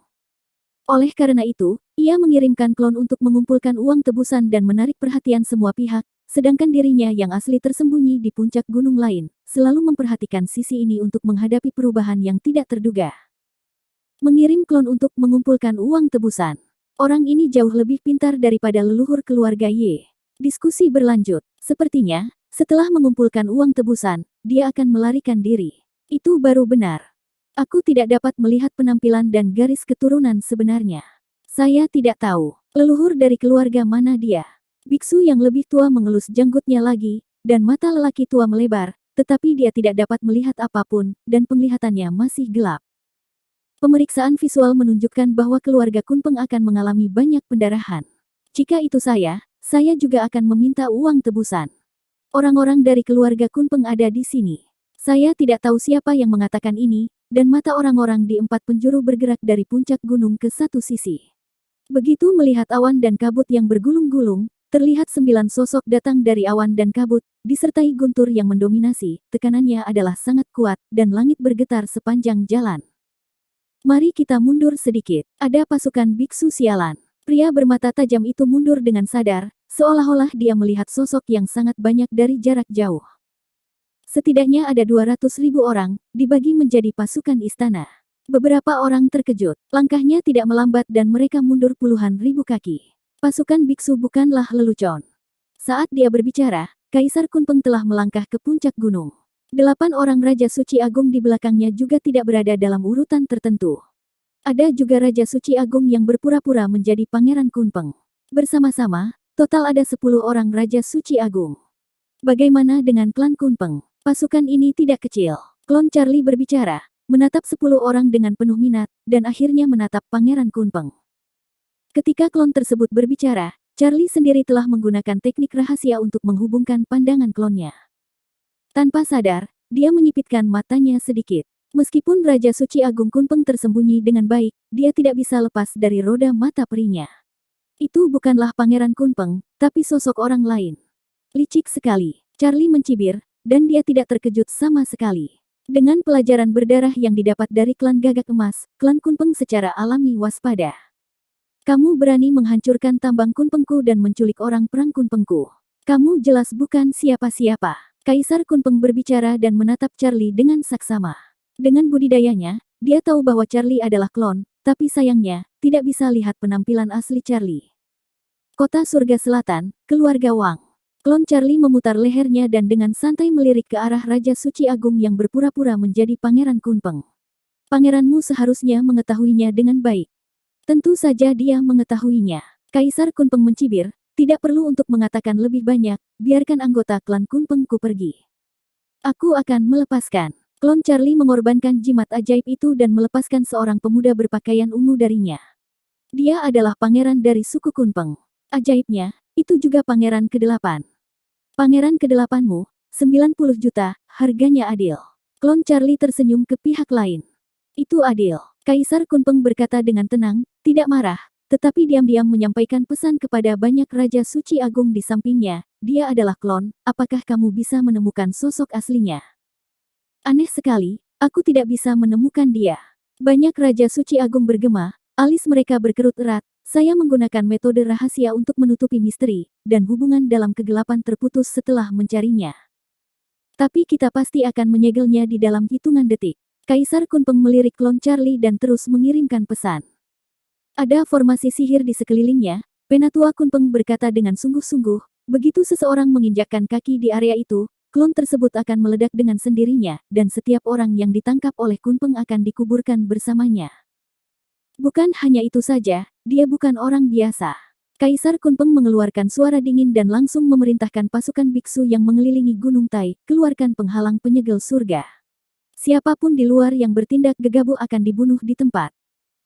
Oleh karena itu, ia mengirimkan klon untuk mengumpulkan uang tebusan dan menarik perhatian semua pihak, sedangkan dirinya yang asli tersembunyi di puncak gunung lain, selalu memperhatikan sisi ini untuk menghadapi perubahan yang tidak terduga. Mengirim klon untuk mengumpulkan uang tebusan. Orang ini jauh lebih pintar daripada leluhur keluarga Ye. Diskusi berlanjut. Sepertinya, setelah mengumpulkan uang tebusan, dia akan melarikan diri. Itu baru benar. Aku tidak dapat melihat penampilan dan garis keturunan sebenarnya. Saya tidak tahu, leluhur dari keluarga mana dia. Biksu yang lebih tua mengelus janggutnya lagi, dan mata lelaki tua melebar, tetapi dia tidak dapat melihat apapun, dan penglihatannya masih gelap. Pemeriksaan visual menunjukkan bahwa keluarga Kunpeng akan mengalami banyak pendarahan. Jika itu saya juga akan meminta uang tebusan. Orang-orang dari keluarga Kunpeng ada di sini. Saya tidak tahu siapa yang mengatakan ini, dan mata orang-orang di 4 penjuru bergerak dari puncak gunung ke satu sisi. Begitu melihat awan dan kabut yang bergulung-gulung, terlihat 9 sosok datang dari awan dan kabut, disertai guntur yang mendominasi, tekanannya adalah sangat kuat, dan langit bergetar sepanjang jalan. Mari kita mundur sedikit. Ada pasukan biksu sialan. Pria bermata tajam itu mundur dengan sadar, seolah-olah dia melihat sosok yang sangat banyak dari jarak jauh. Setidaknya ada 200.000 orang, dibagi menjadi pasukan istana. Beberapa orang terkejut, langkahnya tidak melambat dan mereka mundur puluhan ribu kaki. Pasukan biksu bukanlah lelucon. Saat dia berbicara, Kaisar Kunpeng telah melangkah ke puncak gunung. 8 orang Raja Suci Agung di belakangnya juga tidak berada dalam urutan tertentu. Ada juga Raja Suci Agung yang berpura-pura menjadi Pangeran Kunpeng. Bersama-sama, total ada 10 orang Raja Suci Agung. Bagaimana dengan klan Kunpeng? Pasukan ini tidak kecil. Klon Charlie berbicara, menatap 10 orang dengan penuh minat, dan akhirnya menatap Pangeran Kunpeng. Ketika klon tersebut berbicara, Charlie sendiri telah menggunakan teknik rahasia untuk menghubungkan pandangan klonnya. Tanpa sadar, dia menyipitkan matanya sedikit. Meskipun Raja Suci Agung Kunpeng tersembunyi dengan baik, dia tidak bisa lepas dari roda mata perinya. Itu bukanlah Pangeran Kunpeng, tapi sosok orang lain. Licik sekali. Charlie mencibir, dan dia tidak terkejut sama sekali. Dengan pelajaran berdarah yang didapat dari klan Gagak Emas, klan Kunpeng secara alami waspada. Kamu berani menghancurkan tambang Kunpengku dan menculik orang perang Kunpengku. Kamu jelas bukan siapa-siapa. Kaisar Kunpeng berbicara dan menatap Charlie dengan saksama. Dengan budidayanya, dia tahu bahwa Charlie adalah klon, tapi sayangnya, tidak bisa lihat penampilan asli Charlie. Kota Surga Selatan, Keluarga Wang. Klon Charlie memutar lehernya dan dengan santai melirik ke arah Raja Suci Agung yang berpura-pura menjadi Pangeran Kunpeng. Pangeranmu seharusnya mengetahuinya dengan baik. Tentu saja dia mengetahuinya. Kaisar Kunpeng mencibir, tidak perlu untuk mengatakan lebih banyak, biarkan anggota klan Kunpengku pergi. Aku akan melepaskan. Klon Charlie mengorbankan jimat ajaib itu dan melepaskan seorang pemuda berpakaian ungu darinya. Dia adalah pangeran dari suku Kunpeng. Ajaibnya, itu juga pangeran ke-8. Pangeran ke-8mu, 90 juta, harganya adil. Klon Charlie tersenyum ke pihak lain. Itu adil. Kaisar Kunpeng berkata dengan tenang, tidak marah, tetapi diam-diam menyampaikan pesan kepada banyak Raja Suci Agung di sampingnya, dia adalah klon, apakah kamu bisa menemukan sosok aslinya? Aneh sekali, aku tidak bisa menemukan dia. Banyak Raja Suci Agung bergema, alis mereka berkerut erat, saya menggunakan metode rahasia untuk menutupi misteri, dan hubungan dalam kegelapan terputus setelah mencarinya. Tapi kita pasti akan menyegelnya di dalam hitungan detik. Kaisar Kunpeng melirik klon Charlie dan terus mengirimkan pesan. Ada formasi sihir di sekelilingnya, Penatua Kunpeng berkata dengan sungguh-sungguh, begitu seseorang menginjakkan kaki di area itu, klon tersebut akan meledak dengan sendirinya, dan setiap orang yang ditangkap oleh Kunpeng akan dikuburkan bersamanya. Bukan hanya itu saja, dia bukan orang biasa. Kaisar Kunpeng mengeluarkan suara dingin dan langsung memerintahkan pasukan biksu yang mengelilingi Gunung Tai, keluarkan penghalang penyegel surga. Siapapun di luar yang bertindak gegabah akan dibunuh di tempat.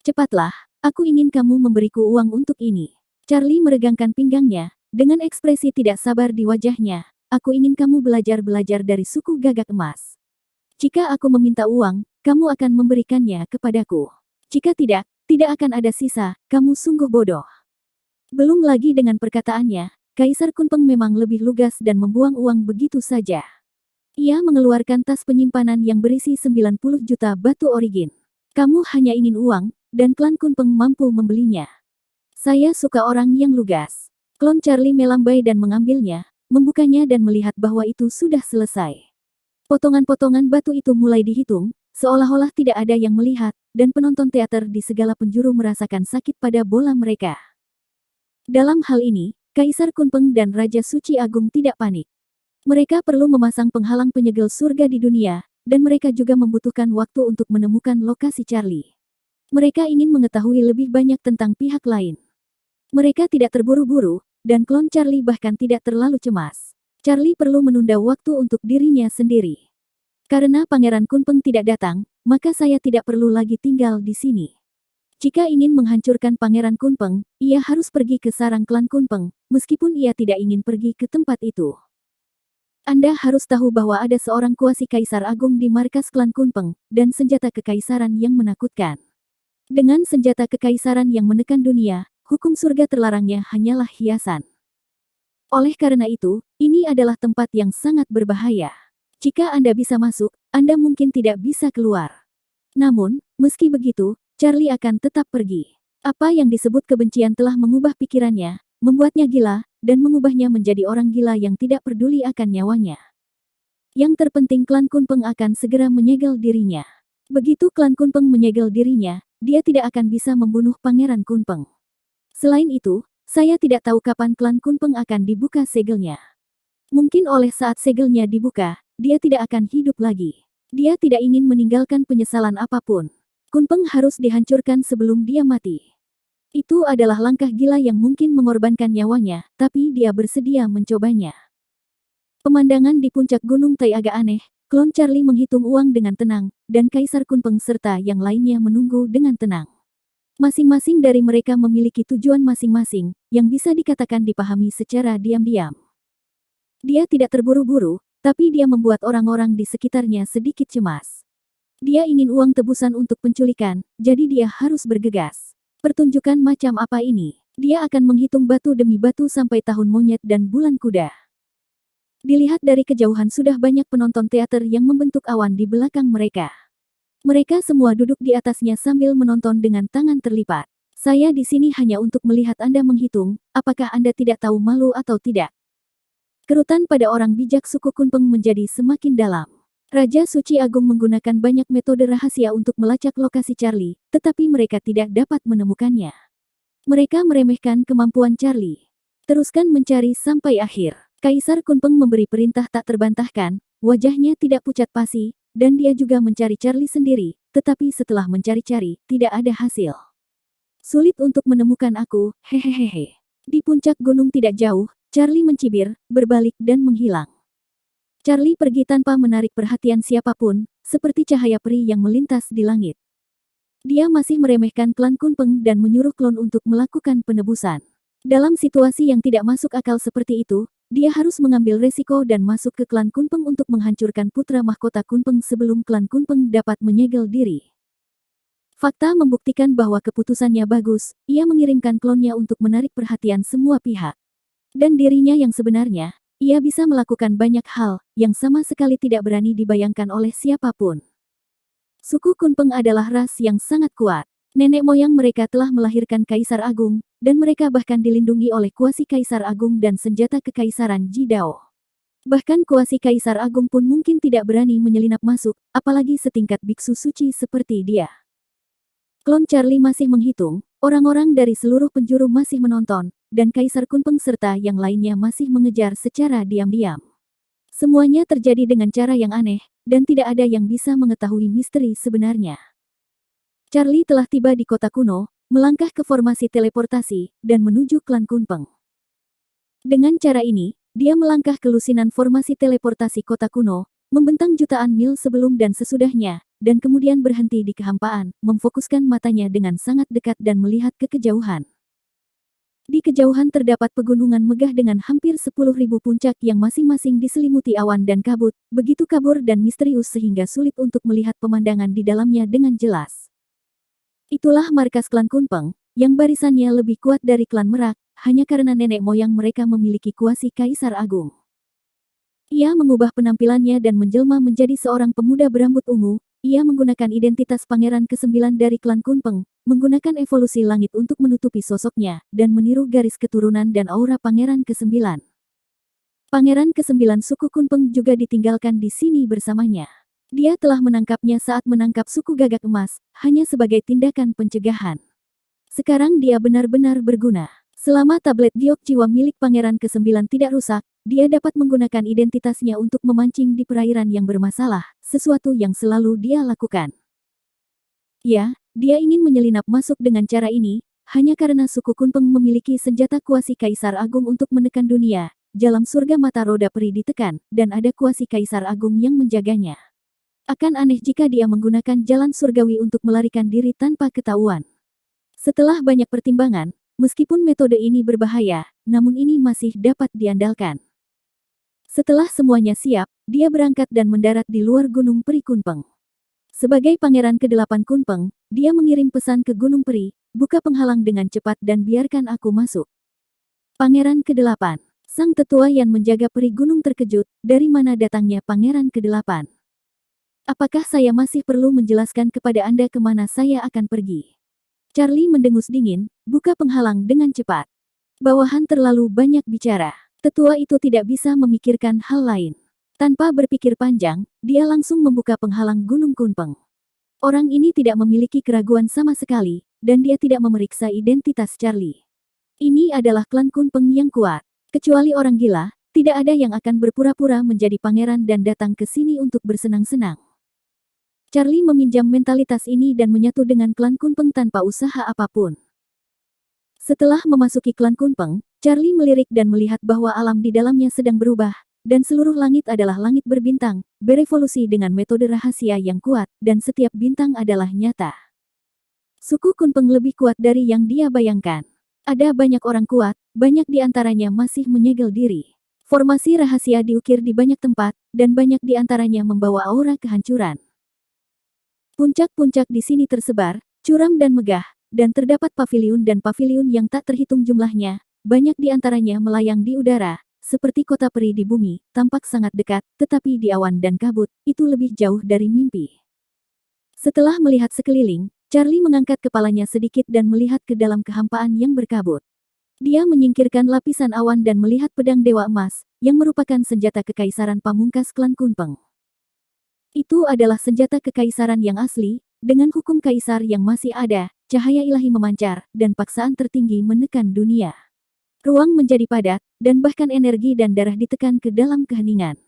Cepatlah, aku ingin kamu memberiku uang untuk ini. Charlie meregangkan pinggangnya, dengan ekspresi tidak sabar di wajahnya. Aku ingin kamu belajar dari suku Gagak Emas. Jika aku meminta uang, kamu akan memberikannya kepadaku. Jika tidak, tidak akan ada sisa, kamu sungguh bodoh. Belum lagi dengan perkataannya, Kaisar Kunpeng memang lebih lugas dan membuang uang begitu saja. Ia mengeluarkan tas penyimpanan yang berisi 90 juta batu origin. Kamu hanya ingin uang, dan klan Kunpeng mampu membelinya. Saya suka orang yang lugas. Klon Charlie melambai dan mengambilnya, membukanya dan melihat bahwa itu sudah selesai. Potongan-potongan batu itu mulai dihitung, seolah-olah tidak ada yang melihat, dan penonton teater di segala penjuru merasakan sakit pada bola mereka. Dalam hal ini, Kaisar Kunpeng dan Raja Suci Agung tidak panik. Mereka perlu memasang penghalang penyegel surga di dunia, dan mereka juga membutuhkan waktu untuk menemukan lokasi Charlie. Mereka ingin mengetahui lebih banyak tentang pihak lain. Mereka tidak terburu-buru, dan klon Charlie bahkan tidak terlalu cemas. Charlie perlu menunda waktu untuk dirinya sendiri. Karena Pangeran Kunpeng tidak datang, maka saya tidak perlu lagi tinggal di sini. Jika ingin menghancurkan Pangeran Kunpeng, ia harus pergi ke sarang klan Kunpeng, meskipun ia tidak ingin pergi ke tempat itu. Anda harus tahu bahwa ada seorang kuasi kaisar agung di markas klan Kunpeng, dan senjata kekaisaran yang menakutkan. Dengan senjata kekaisaran yang menekan dunia, hukum surga terlarangnya hanyalah hiasan. Oleh karena itu, ini adalah tempat yang sangat berbahaya. Jika Anda bisa masuk, Anda mungkin tidak bisa keluar. Namun, meski begitu, Charlie akan tetap pergi. Apa yang disebut kebencian telah mengubah pikirannya, membuatnya gila, dan mengubahnya menjadi orang gila yang tidak peduli akan nyawanya. Yang terpenting klan Kunpeng akan segera menyegel dirinya. Begitu klan Kunpeng menyegel dirinya, dia tidak akan bisa membunuh Pangeran Kunpeng. Selain itu, saya tidak tahu kapan klan Kunpeng akan dibuka segelnya. Mungkin oleh saat segelnya dibuka, dia tidak akan hidup lagi. Dia tidak ingin meninggalkan penyesalan apapun. Kunpeng harus dihancurkan sebelum dia mati. Itu adalah langkah gila yang mungkin mengorbankan nyawanya, tapi dia bersedia mencobanya. Pemandangan di puncak Gunung Tai agak aneh, klon Charlie menghitung uang dengan tenang, dan Kaisar Kunpeng serta yang lainnya menunggu dengan tenang. Masing-masing dari mereka memiliki tujuan masing-masing, yang bisa dikatakan dipahami secara diam-diam. Dia tidak terburu-buru, tapi dia membuat orang-orang di sekitarnya sedikit cemas. Dia ingin uang tebusan untuk penculikan, jadi dia harus bergegas. Pertunjukan macam apa ini? Dia akan menghitung batu demi batu sampai tahun monyet dan bulan kuda. Dilihat dari kejauhan sudah banyak penonton teater yang membentuk awan di belakang mereka. Mereka semua duduk di atasnya sambil menonton dengan tangan terlipat. Saya di sini hanya untuk melihat Anda menghitung, apakah Anda tidak tahu malu atau tidak? Kerutan pada orang bijak suku Kunpeng menjadi semakin dalam. Raja Suci Agung menggunakan banyak metode rahasia untuk melacak lokasi Charlie, tetapi mereka tidak dapat menemukannya. Mereka meremehkan kemampuan Charlie. Teruskan mencari sampai akhir. Kaisar Kunpeng memberi perintah tak terbantahkan, wajahnya tidak pucat pasi, dan dia juga mencari Charlie sendiri, tetapi setelah mencari-cari, tidak ada hasil. Sulit untuk menemukan aku, hehehehe. Di puncak gunung tidak jauh, Charlie mencibir, berbalik dan menghilang. Charlie pergi tanpa menarik perhatian siapapun, seperti cahaya peri yang melintas di langit. Dia masih meremehkan klan Kunpeng dan menyuruh klon untuk melakukan penebusan. Dalam situasi yang tidak masuk akal seperti itu, dia harus mengambil resiko dan masuk ke klan Kunpeng untuk menghancurkan putra mahkota Kunpeng sebelum klan Kunpeng dapat menyegel diri. Fakta membuktikan bahwa keputusannya bagus, ia mengirimkan klonnya untuk menarik perhatian semua pihak. Dan dirinya yang sebenarnya, ia bisa melakukan banyak hal, yang sama sekali tidak berani dibayangkan oleh siapapun. Suku Kunpeng adalah ras yang sangat kuat. Nenek moyang mereka telah melahirkan Kaisar Agung, dan mereka bahkan dilindungi oleh kuasi Kaisar Agung dan senjata kekaisaran Jidao. Bahkan kuasi Kaisar Agung pun mungkin tidak berani menyelinap masuk, apalagi setingkat biksu suci seperti dia. Klon Charlie masih menghitung, orang-orang dari seluruh penjuru masih menonton, dan Kaisar Kunpeng serta yang lainnya masih mengejar secara diam-diam. Semuanya terjadi dengan cara yang aneh, dan tidak ada yang bisa mengetahui misteri sebenarnya. Charlie telah tiba di kota kuno, melangkah ke formasi teleportasi, dan menuju klan Kunpeng. Dengan cara ini, dia melangkah ke lusinan formasi teleportasi kota kuno, membentang jutaan mil sebelum dan sesudahnya, dan kemudian berhenti di kehampaan, memfokuskan matanya dengan sangat dekat dan melihat ke kejauhan. Di kejauhan terdapat pegunungan megah dengan hampir 10.000 puncak yang masing-masing diselimuti awan dan kabut, begitu kabur dan misterius sehingga sulit untuk melihat pemandangan di dalamnya dengan jelas. Itulah markas klan Kunpeng, yang barisannya lebih kuat dari klan Merak, hanya karena nenek moyang mereka memiliki kuasi Kaisar Agung. Ia mengubah penampilannya dan menjelma menjadi seorang pemuda berambut ungu. Ia menggunakan identitas pangeran ke-9 dari klan Kunpeng, menggunakan evolusi langit untuk menutupi sosoknya, dan meniru garis keturunan dan aura pangeran ke-9. Pangeran ke-9 suku Kunpeng juga ditinggalkan di sini bersamanya. Dia telah menangkapnya saat menangkap suku Gagak Emas, hanya sebagai tindakan pencegahan. Sekarang dia benar-benar berguna. Selama tablet giok jiwa milik Pangeran ke-9 tidak rusak, dia dapat menggunakan identitasnya untuk memancing di perairan yang bermasalah, sesuatu yang selalu dia lakukan. Ya, dia ingin menyelinap masuk dengan cara ini, hanya karena suku Kunpeng memiliki senjata kuasi Kaisar Agung untuk menekan dunia. Jalan surga mata roda peri ditekan, dan ada kuasi Kaisar Agung yang menjaganya. Akan aneh jika dia menggunakan jalan surgawi untuk melarikan diri tanpa ketahuan. Setelah banyak pertimbangan, meskipun metode ini berbahaya, namun ini masih dapat diandalkan. Setelah semuanya siap, dia berangkat dan mendarat di luar Gunung Peri Kunpeng. Sebagai Pangeran ke-8 Kunpeng, dia mengirim pesan ke Gunung Peri, buka penghalang dengan cepat dan biarkan aku masuk. Pangeran ke-8. Sang tetua yang menjaga peri gunung terkejut, dari mana datangnya Pangeran ke-8? Apakah saya masih perlu menjelaskan kepada Anda kemana saya akan pergi? Charlie mendengus dingin, buka penghalang dengan cepat. Bawahan terlalu banyak bicara. Tetua itu tidak bisa memikirkan hal lain. Tanpa berpikir panjang, dia langsung membuka penghalang Gunung Kunpeng. Orang ini tidak memiliki keraguan sama sekali, dan dia tidak memeriksa identitas Charlie. Ini adalah klan Kunpeng yang kuat. Kecuali orang gila, tidak ada yang akan berpura-pura menjadi pangeran dan datang ke sini untuk bersenang-senang. Charlie meminjam mentalitas ini dan menyatu dengan klan Kunpeng tanpa usaha apapun. Setelah memasuki klan Kunpeng, Charlie melirik dan melihat bahwa alam di dalamnya sedang berubah, dan seluruh langit adalah langit berbintang, berevolusi dengan metode rahasia yang kuat, dan setiap bintang adalah nyata. Suku Kunpeng lebih kuat dari yang dia bayangkan. Ada banyak orang kuat, banyak di antaranya masih menyegel diri. Formasi rahasia diukir di banyak tempat, dan banyak di antaranya membawa aura kehancuran. Puncak-puncak di sini tersebar, curam dan megah, dan terdapat paviliun yang tak terhitung jumlahnya. Banyak di antaranya melayang di udara, seperti kota peri di bumi, tampak sangat dekat, tetapi di awan dan kabut, itu lebih jauh dari mimpi. Setelah melihat sekeliling, Charlie mengangkat kepalanya sedikit dan melihat ke dalam kehampaan yang berkabut. Dia menyingkirkan lapisan awan dan melihat pedang Dewa Emas, yang merupakan senjata kekaisaran pamungkas klan Kunpeng. Itu adalah senjata kekaisaran yang asli, dengan hukum kaisar yang masih ada, cahaya ilahi memancar, dan paksaan tertinggi menekan dunia. Ruang menjadi padat, dan bahkan energi dan darah ditekan ke dalam keheningan.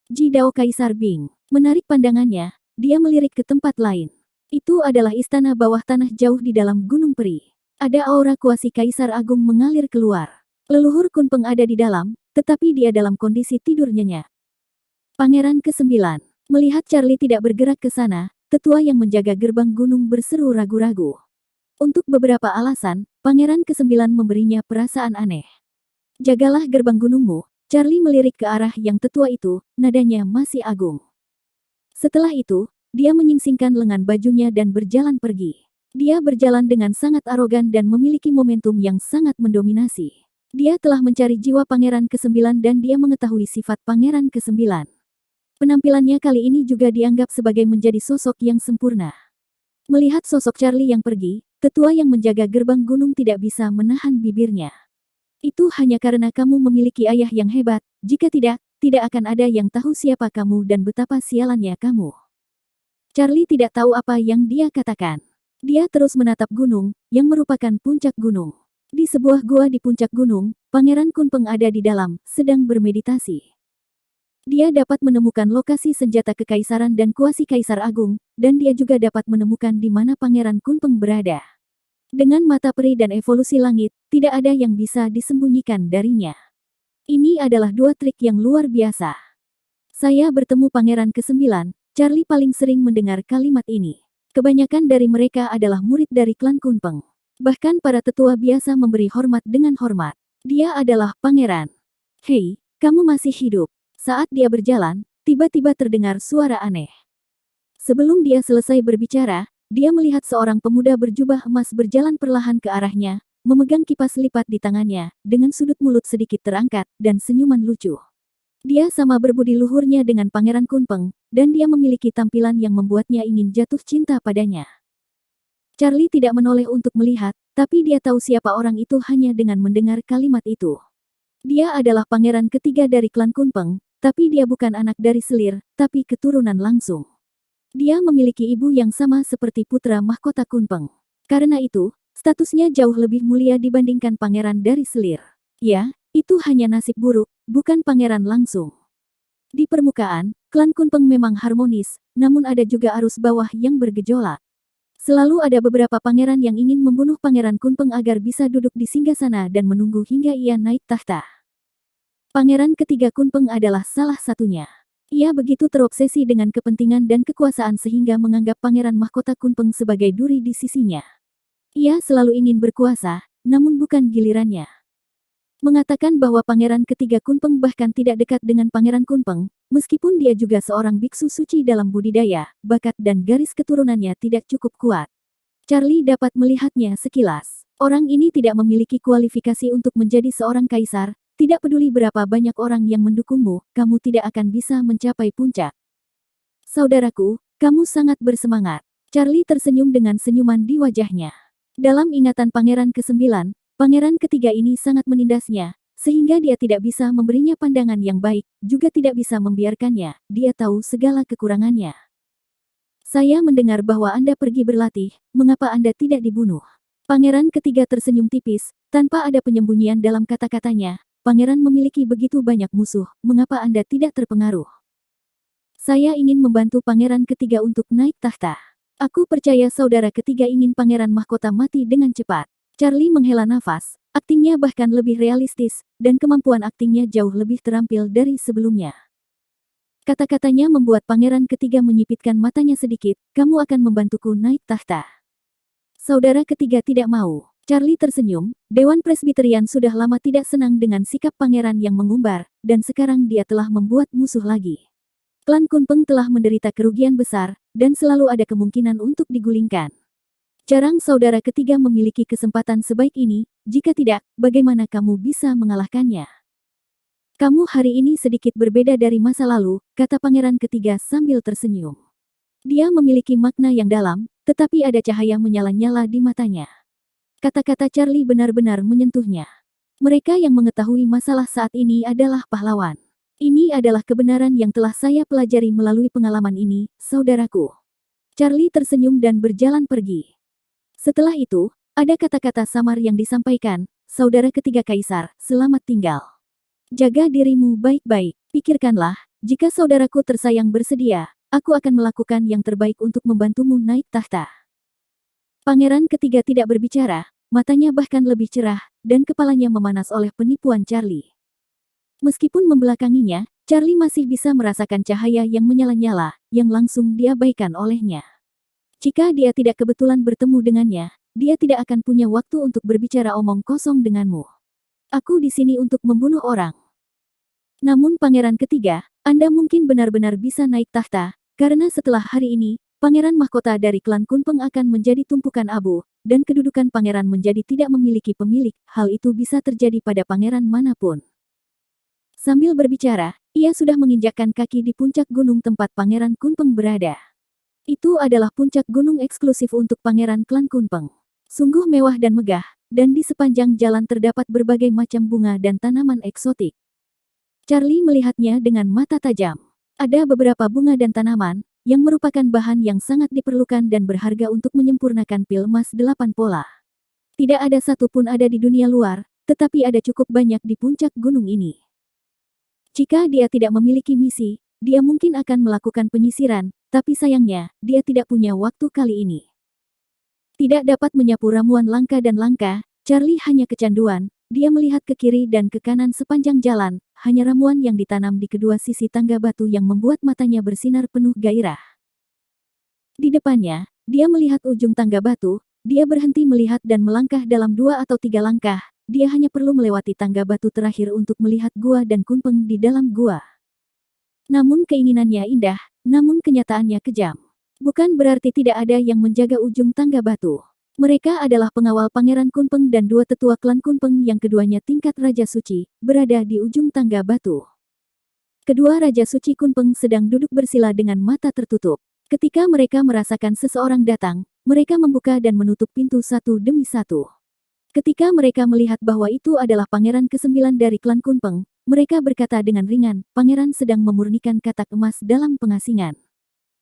Ji Dao Kaisar Bing menarik pandangannya, dia melirik ke tempat lain. Itu adalah istana bawah tanah jauh di dalam Gunung Peri. Ada aura kuasi Kaisar Agung mengalir keluar. Leluhur Kunpeng ada di dalam, tetapi dia dalam kondisi tidur nyenyak. Pangeran ke-9. Melihat Charlie tidak bergerak ke sana, tetua yang menjaga gerbang gunung berseru ragu-ragu. Untuk beberapa alasan, Pangeran ke-9 memberinya perasaan aneh. Jagalah gerbang gunungmu, Charlie melirik ke arah yang tetua itu, nadanya masih agung. Setelah itu, dia menyingsingkan lengan bajunya dan berjalan pergi. Dia berjalan dengan sangat arogan dan memiliki momentum yang sangat mendominasi. Dia telah mencari jiwa Pangeran ke-9 dan dia mengetahui sifat Pangeran ke-9. Penampilannya kali ini juga dianggap sebagai menjadi sosok yang sempurna. Melihat sosok Charlie yang pergi, tetua yang menjaga gerbang gunung tidak bisa menahan bibirnya. Itu hanya karena kamu memiliki ayah yang hebat, jika tidak, tidak akan ada yang tahu siapa kamu dan betapa sialannya kamu. Charlie tidak tahu apa yang dia katakan. Dia terus menatap gunung, yang merupakan puncak gunung. Di sebuah gua di puncak gunung, Pangeran Kunpeng ada di dalam, sedang bermeditasi. Dia dapat menemukan lokasi senjata kekaisaran dan kuasi Kaisar Agung, dan dia juga dapat menemukan di mana Pangeran Kunpeng berada. Dengan mata peri dan evolusi langit, tidak ada yang bisa disembunyikan darinya. Ini adalah dua trik yang luar biasa. Saya bertemu Pangeran ke-9, Charlie paling sering mendengar kalimat ini. Kebanyakan dari mereka adalah murid dari klan Kunpeng. Bahkan para tetua biasa memberi hormat dengan hormat. Dia adalah pangeran. Hei, kamu masih hidup. Saat dia berjalan, tiba-tiba terdengar suara aneh. Sebelum dia selesai berbicara, dia melihat seorang pemuda berjubah emas berjalan perlahan ke arahnya, memegang kipas lipat di tangannya, dengan sudut mulut sedikit terangkat, dan senyuman lucu. Dia sama berbudi luhurnya dengan Pangeran Kunpeng, dan dia memiliki tampilan yang membuatnya ingin jatuh cinta padanya. Charlie tidak menoleh untuk melihat, tapi dia tahu siapa orang itu hanya dengan mendengar kalimat itu. Dia adalah pangeran ketiga dari klan Kunpeng, tapi dia bukan anak dari selir, tapi keturunan langsung. Dia memiliki ibu yang sama seperti putra mahkota Kunpeng. Karena itu, statusnya jauh lebih mulia dibandingkan pangeran dari selir. Ya, itu hanya nasib buruk, bukan pangeran langsung. Di permukaan, klan Kunpeng memang harmonis, namun ada juga arus bawah yang bergejolak. Selalu ada beberapa pangeran yang ingin membunuh pangeran Kunpeng agar bisa duduk di singgasana dan menunggu hingga ia naik tahta. Pangeran ketiga Kunpeng adalah salah satunya. Ia begitu terobsesi dengan kepentingan dan kekuasaan sehingga menganggap pangeran mahkota Kunpeng sebagai duri di sisinya. Ia selalu ingin berkuasa, namun bukan gilirannya. Mengatakan bahwa pangeran ketiga Kunpeng bahkan tidak dekat dengan pangeran Kunpeng, meskipun dia juga seorang biksu suci dalam budidaya, bakat dan garis keturunannya tidak cukup kuat. Charlie dapat melihatnya sekilas. Orang ini tidak memiliki kualifikasi untuk menjadi seorang kaisar, tidak peduli berapa banyak orang yang mendukungmu, kamu tidak akan bisa mencapai puncak. Saudaraku, kamu sangat bersemangat. Charlie tersenyum dengan senyuman di wajahnya. Dalam ingatan pangeran ke-9, pangeran ketiga ini sangat menindasnya, sehingga dia tidak bisa memberinya pandangan yang baik, juga tidak bisa membiarkannya, dia tahu segala kekurangannya. Saya mendengar bahwa Anda pergi berlatih, mengapa Anda tidak dibunuh? Pangeran ketiga tersenyum tipis, tanpa ada penyembunyian dalam kata-katanya, pangeran memiliki begitu banyak musuh, mengapa Anda tidak terpengaruh? Saya ingin membantu pangeran ketiga untuk naik tahta. Aku percaya saudara ketiga ingin pangeran mahkota mati dengan cepat. Charlie menghela nafas, aktingnya bahkan lebih realistis, dan kemampuan aktingnya jauh lebih terampil dari sebelumnya. Kata-katanya membuat pangeran ketiga menyipitkan matanya sedikit, kamu akan membantuku naik tahta. Saudara ketiga tidak mau. Charlie tersenyum, Dewan Presbyterian sudah lama tidak senang dengan sikap pangeran yang mengumbar, dan sekarang dia telah membuat musuh lagi. Klan Kunpeng telah menderita kerugian besar, dan selalu ada kemungkinan untuk digulingkan. Jarang saudara ketiga memiliki kesempatan sebaik ini, jika tidak, bagaimana kamu bisa mengalahkannya? Kamu hari ini sedikit berbeda dari masa lalu, kata pangeran ketiga sambil tersenyum. Dia memiliki makna yang dalam, tetapi ada cahaya menyala-nyala di matanya. Kata-kata Charlie benar-benar menyentuhnya. Mereka yang mengetahui masalah saat ini adalah pahlawan. Ini adalah kebenaran yang telah saya pelajari melalui pengalaman ini, saudaraku. Charlie tersenyum dan berjalan pergi. Setelah itu, ada kata-kata samar yang disampaikan, saudara ketiga kaisar, selamat tinggal. Jaga dirimu baik-baik, pikirkanlah, jika saudaraku tersayang bersedia, aku akan melakukan yang terbaik untuk membantumu naik tahta. Pangeran ketiga tidak berbicara, matanya bahkan lebih cerah, dan kepalanya memanas oleh penipuan Charlie. Meskipun membelakanginya, Charlie masih bisa merasakan cahaya yang menyala-nyala, yang langsung diabaikan olehnya. Jika dia tidak kebetulan bertemu dengannya, dia tidak akan punya waktu untuk berbicara omong kosong denganmu. Aku di sini untuk membunuh orang. Namun pangeran ketiga, Anda mungkin benar-benar bisa naik tahta, karena setelah hari ini, pangeran mahkota dari klan Kunpeng akan menjadi tumpukan abu, dan kedudukan pangeran menjadi tidak memiliki pemilik, hal itu bisa terjadi pada pangeran manapun. Sambil berbicara, ia sudah menginjakkan kaki di puncak gunung tempat pangeran Kunpeng berada. Itu adalah puncak gunung eksklusif untuk pangeran klan Kunpeng. Sungguh mewah dan megah, dan di sepanjang jalan terdapat berbagai macam bunga dan tanaman eksotik. Charlie melihatnya dengan mata tajam. Ada beberapa bunga dan tanaman, yang merupakan bahan yang sangat diperlukan dan berharga untuk menyempurnakan pil emas 8 pola. Tidak ada satupun ada di dunia luar, tetapi ada cukup banyak di puncak gunung ini. Jika dia tidak memiliki misi, dia mungkin akan melakukan penyisiran, tapi sayangnya, dia tidak punya waktu kali ini. Tidak dapat menyapu ramuan langka dan langka, Charlie hanya kecanduan, dia melihat ke kiri dan ke kanan sepanjang jalan, hanya ramuan yang ditanam di kedua sisi tangga batu yang membuat matanya bersinar penuh gairah. Di depannya, dia melihat ujung tangga batu, dia berhenti melihat dan melangkah dalam 2 atau 3 langkah, dia hanya perlu melewati tangga batu terakhir untuk melihat gua dan Kunpeng di dalam gua. Namun keinginannya indah, namun kenyataannya kejam. Bukan berarti tidak ada yang menjaga ujung tangga batu. Mereka adalah pengawal Pangeran Kunpeng dan 2 tetua klan Kunpeng yang keduanya tingkat Raja Suci, berada di ujung tangga batu. Kedua Raja Suci Kunpeng sedang duduk bersila dengan mata tertutup. Ketika mereka merasakan seseorang datang, mereka membuka dan menutup pintu satu demi satu. Ketika mereka melihat bahwa itu adalah pangeran ke-9 dari klan Kunpeng, mereka berkata dengan ringan, pangeran sedang memurnikan katak emas dalam pengasingan.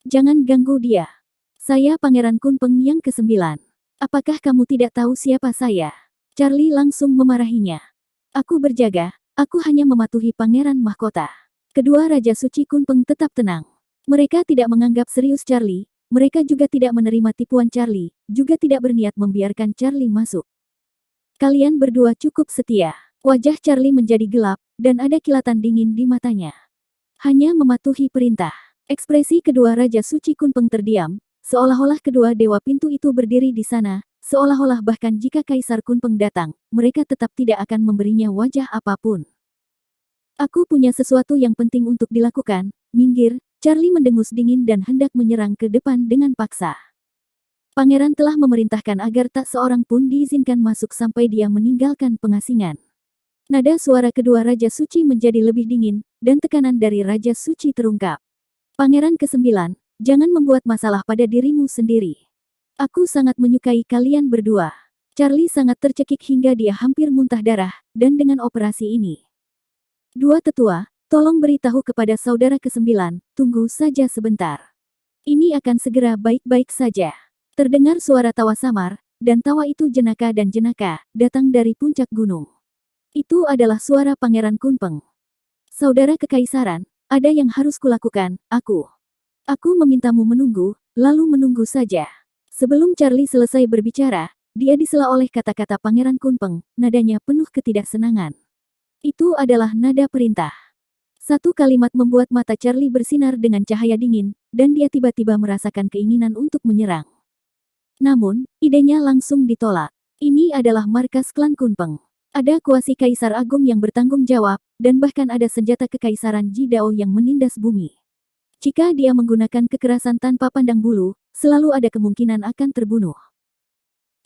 Jangan ganggu dia. Saya pangeran Kunpeng yang ke-9. Apakah kamu tidak tahu siapa saya? Charlie langsung memarahinya. Aku berjaga, aku hanya mematuhi pangeran mahkota. Kedua Raja Suci Kunpeng tetap tenang. Mereka tidak menganggap serius Charlie, mereka juga tidak menerima tipuan Charlie, juga tidak berniat membiarkan Charlie masuk. Kalian berdua cukup setia. Wajah Charlie menjadi gelap, dan ada kilatan dingin di matanya. Hanya mematuhi perintah. Ekspresi kedua Raja Suci Kunpeng terdiam, seolah-olah kedua dewa pintu itu berdiri di sana, seolah-olah bahkan jika Kaisar Kunpeng datang, mereka tetap tidak akan memberinya wajah apapun. Aku punya sesuatu yang penting untuk dilakukan, minggir, Charlie mendengus dingin dan hendak menyerang ke depan dengan paksa. Pangeran telah memerintahkan agar tak seorang pun diizinkan masuk sampai dia meninggalkan pengasingan. Nada suara kedua Raja Suci menjadi lebih dingin, dan tekanan dari Raja Suci terungkap. Pangeran ke-9, jangan membuat masalah pada dirimu sendiri. Aku sangat menyukai kalian berdua. Charlie sangat tercekik hingga dia hampir muntah darah, dan dengan operasi ini. Dua tetua, tolong beritahu kepada saudara ke-9, tunggu saja sebentar. Ini akan segera baik-baik saja. Terdengar suara tawa samar, dan tawa itu jenaka dan jenaka, datang dari puncak gunung. Itu adalah suara Pangeran Kunpeng. Saudara Kekaisaran, ada yang harus kulakukan, aku. Aku memintamu menunggu, lalu menunggu saja. Sebelum Charlie selesai berbicara, dia disela oleh kata-kata Pangeran Kunpeng, nadanya penuh ketidaksenangan. Itu adalah nada perintah. Satu kalimat membuat mata Charlie bersinar dengan cahaya dingin, dan dia tiba-tiba merasakan keinginan untuk menyerang. Namun, idenya langsung ditolak. Ini adalah markas klan Kunpeng. Ada kuasi Kaisar Agung yang bertanggung jawab, dan bahkan ada senjata kekaisaran Jidao yang menindas bumi. Jika dia menggunakan kekerasan tanpa pandang bulu, selalu ada kemungkinan akan terbunuh.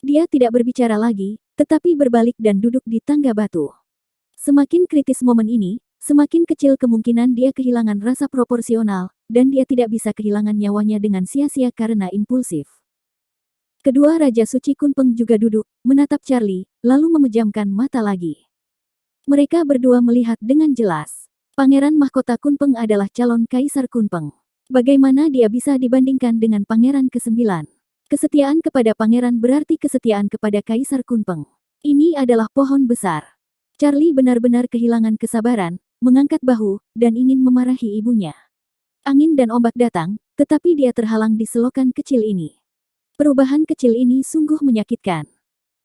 Dia tidak berbicara lagi, tetapi berbalik dan duduk di tangga batu. Semakin kritis momen ini, semakin kecil kemungkinan dia kehilangan rasa proporsional, dan dia tidak bisa kehilangan nyawanya dengan sia-sia karena impulsif. Kedua Raja Suci Kunpeng juga duduk, menatap Charlie, lalu memejamkan mata lagi. Mereka berdua melihat dengan jelas. Pangeran Mahkota Kunpeng adalah calon Kaisar Kunpeng. Bagaimana dia bisa dibandingkan dengan Pangeran ke-9? Kesetiaan kepada Pangeran berarti kesetiaan kepada Kaisar Kunpeng. Ini adalah pohon besar. Charlie benar-benar kehilangan kesabaran, mengangkat bahu, dan ingin memarahi ibunya. Angin dan ombak datang, tetapi dia terhalang di selokan kecil ini. Perubahan kecil ini sungguh menyakitkan.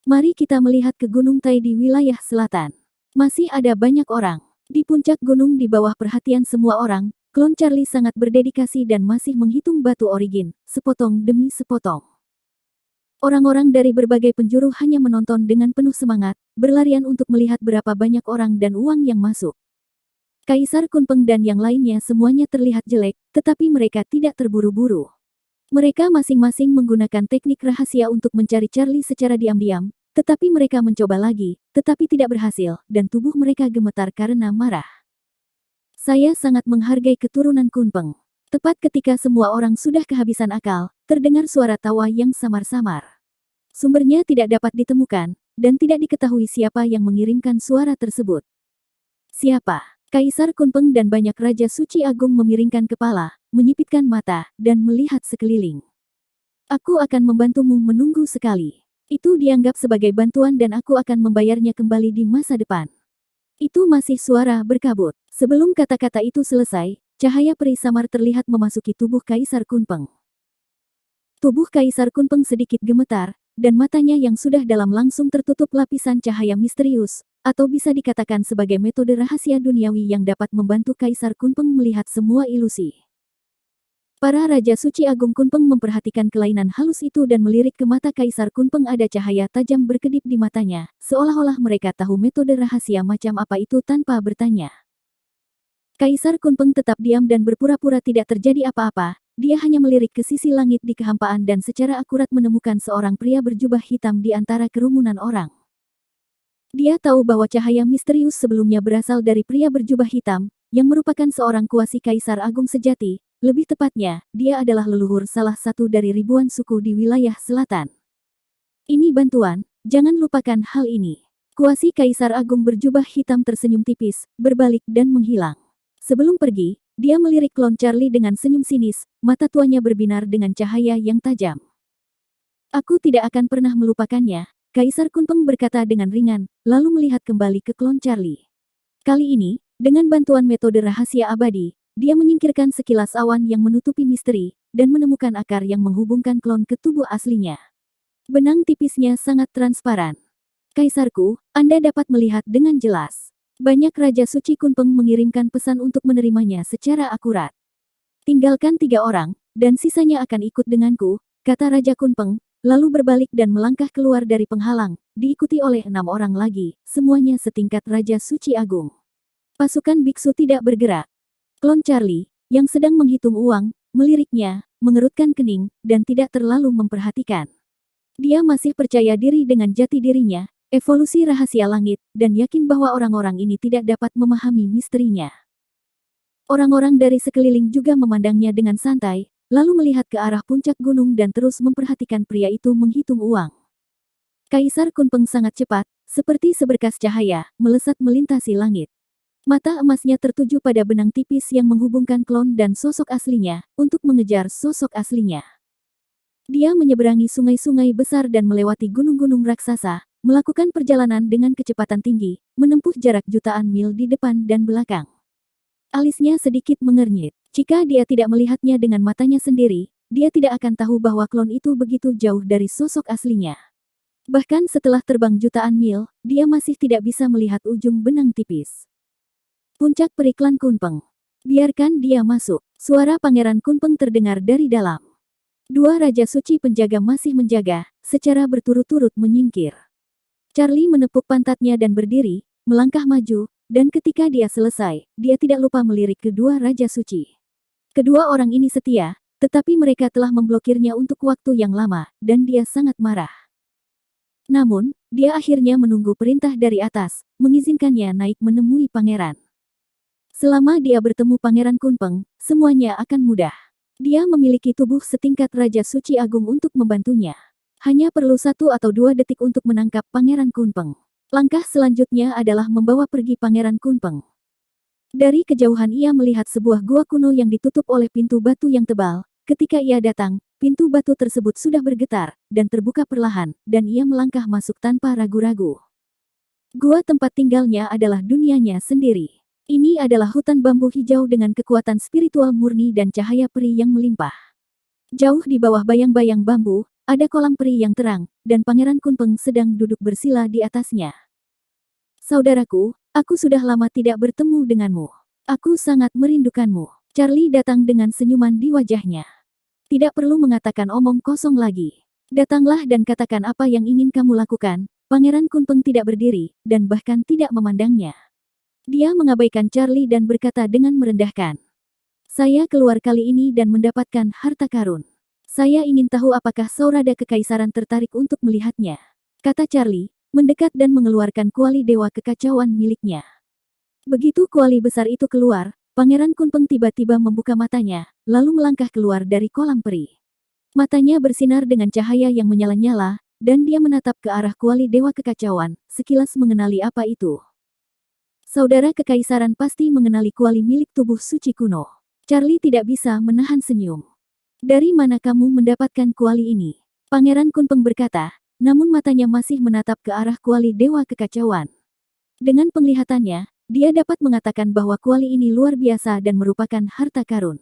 Mari kita melihat ke Gunung Tai di wilayah selatan. Masih ada banyak orang. Di puncak gunung di bawah perhatian semua orang, klon Charlie sangat berdedikasi dan masih menghitung batu origin, sepotong demi sepotong. Orang-orang dari berbagai penjuru hanya menonton dengan penuh semangat, berlarian untuk melihat berapa banyak orang dan uang yang masuk. Kaisar Kunpeng dan yang lainnya semuanya terlihat jelek, tetapi mereka tidak terburu-buru. Mereka masing-masing menggunakan teknik rahasia untuk mencari Charlie secara diam-diam, tetapi mereka mencoba lagi, tetapi tidak berhasil, dan tubuh mereka gemetar karena marah. Saya sangat menghargai keturunan Kunpeng. Tepat ketika semua orang sudah kehabisan akal, terdengar suara tawa yang samar-samar. Sumbernya tidak dapat ditemukan, dan tidak diketahui siapa yang mengirimkan suara tersebut. Siapa? Kaisar Kunpeng dan banyak Raja Suci Agung memiringkan kepala, menyipitkan mata, dan melihat sekeliling. Aku akan membantumu menunggu sekali. Itu dianggap sebagai bantuan dan aku akan membayarnya kembali di masa depan. Itu masih suara berkabut. Sebelum kata-kata itu selesai, cahaya peri samar terlihat memasuki tubuh Kaisar Kunpeng. Tubuh Kaisar Kunpeng sedikit gemetar, dan matanya yang sudah dalam langsung tertutup lapisan cahaya misterius, atau bisa dikatakan sebagai metode rahasia duniawi yang dapat membantu Kaisar Kunpeng melihat semua ilusi. Para Raja Suci Agung Kunpeng memperhatikan kelainan halus itu dan melirik ke mata Kaisar Kunpeng. Ada cahaya tajam berkedip di matanya, seolah-olah mereka tahu metode rahasia macam apa itu tanpa bertanya. Kaisar Kunpeng tetap diam dan berpura-pura tidak terjadi apa-apa, dia hanya melirik ke sisi langit di kehampaan dan secara akurat menemukan seorang pria berjubah hitam di antara kerumunan orang. Dia tahu bahwa cahaya misterius sebelumnya berasal dari pria berjubah hitam, yang merupakan seorang kuasi Kaisar Agung sejati. Lebih tepatnya, dia adalah leluhur salah satu dari ribuan suku di wilayah selatan. Ini bantuan, Jangan lupakan hal ini. Kuasi Kaisar Agung berjubah hitam tersenyum tipis, berbalik dan menghilang. Sebelum pergi, dia melirik klon Charlie dengan senyum sinis, mata tuanya berbinar dengan cahaya yang tajam. Aku tidak akan pernah melupakannya, Kaisar Kunpeng berkata dengan ringan, lalu melihat kembali ke klon Charlie. Kali ini, dengan bantuan metode rahasia abadi, dia menyingkirkan sekilas awan yang menutupi misteri, dan menemukan akar yang menghubungkan klon ke tubuh aslinya. Benang tipisnya sangat transparan. Kaisarku, Anda dapat melihat dengan jelas. Banyak Raja Suci Kunpeng mengirimkan pesan untuk menerimanya secara akurat. Tinggalkan 3 orang, dan sisanya akan ikut denganku, kata Raja Kunpeng, lalu berbalik dan melangkah keluar dari penghalang, diikuti oleh 6 orang lagi, semuanya setingkat Raja Suci Agung. Pasukan biksu tidak bergerak. Klon Charlie, yang sedang menghitung uang, meliriknya, mengerutkan kening, dan tidak terlalu memperhatikan. Dia masih percaya diri dengan jati dirinya, evolusi rahasia langit, dan yakin bahwa orang-orang ini tidak dapat memahami misterinya. Orang-orang dari sekeliling juga memandangnya dengan santai, lalu melihat ke arah puncak gunung dan terus memperhatikan pria itu menghitung uang. Kaisar Kunpeng sangat cepat, seperti seberkas cahaya, melesat melintasi langit. Mata emasnya tertuju pada benang tipis yang menghubungkan klon dan sosok aslinya, untuk mengejar sosok aslinya. Dia menyeberangi sungai-sungai besar dan melewati gunung-gunung raksasa, melakukan perjalanan dengan kecepatan tinggi, menempuh jarak jutaan mil di depan dan belakang. Alisnya sedikit mengernyit. Jika dia tidak melihatnya dengan matanya sendiri, dia tidak akan tahu bahwa klon itu begitu jauh dari sosok aslinya. Bahkan setelah terbang jutaan mil, dia masih tidak bisa melihat ujung benang tipis. Puncak Periklan Kunpeng. Biarkan dia masuk. Suara Pangeran Kunpeng terdengar dari dalam. 2 Raja Suci penjaga masih menjaga, secara berturut-turut menyingkir. Charlie menepuk pantatnya dan berdiri, melangkah maju, dan ketika dia selesai, dia tidak lupa melirik kedua Raja Suci. Kedua orang ini setia, tetapi mereka telah memblokirnya untuk waktu yang lama, dan dia sangat marah. Namun, dia akhirnya menunggu perintah dari atas, mengizinkannya naik menemui pangeran. Selama dia bertemu Pangeran Kunpeng, semuanya akan mudah. Dia memiliki tubuh setingkat Raja Suci Agung untuk membantunya. Hanya perlu 1 atau 2 detik untuk menangkap Pangeran Kunpeng. Langkah selanjutnya adalah membawa pergi Pangeran Kunpeng. Dari kejauhan ia melihat sebuah gua kuno yang ditutup oleh pintu batu yang tebal. Ketika ia datang, pintu batu tersebut sudah bergetar, dan terbuka perlahan, dan ia melangkah masuk tanpa ragu-ragu. Gua tempat tinggalnya adalah dunianya sendiri. Ini adalah hutan bambu hijau dengan kekuatan spiritual murni dan cahaya peri yang melimpah. Jauh di bawah bayang-bayang bambu, ada kolam peri yang terang, dan Pangeran Kunpeng sedang duduk bersila di atasnya. Saudaraku, aku sudah lama tidak bertemu denganmu. Aku sangat merindukanmu. Charlie datang dengan senyuman di wajahnya. Tidak perlu mengatakan omong kosong lagi. Datanglah dan katakan apa yang ingin kamu lakukan. Pangeran Kunpeng tidak berdiri, dan bahkan tidak memandangnya. Dia mengabaikan Charlie dan berkata dengan merendahkan. Saya keluar kali ini dan mendapatkan harta karun. Saya ingin tahu apakah Saurada Kekaisaran tertarik untuk melihatnya. Kata Charlie, mendekat dan mengeluarkan kuali dewa kekacauan miliknya. Begitu kuali besar itu keluar, Pangeran Kunpeng tiba-tiba membuka matanya, lalu melangkah keluar dari kolam peri. Matanya bersinar dengan cahaya yang menyala-nyala, dan dia menatap ke arah kuali dewa kekacauan, sekilas mengenali apa itu. Saudara Kekaisaran pasti mengenali kuali milik tubuh suci kuno. Charlie tidak bisa menahan senyum. Dari mana kamu mendapatkan kuali ini? Pangeran Kunpeng berkata, namun matanya masih menatap ke arah kuali dewa kekacauan. Dengan penglihatannya, dia dapat mengatakan bahwa kuali ini luar biasa dan merupakan harta karun.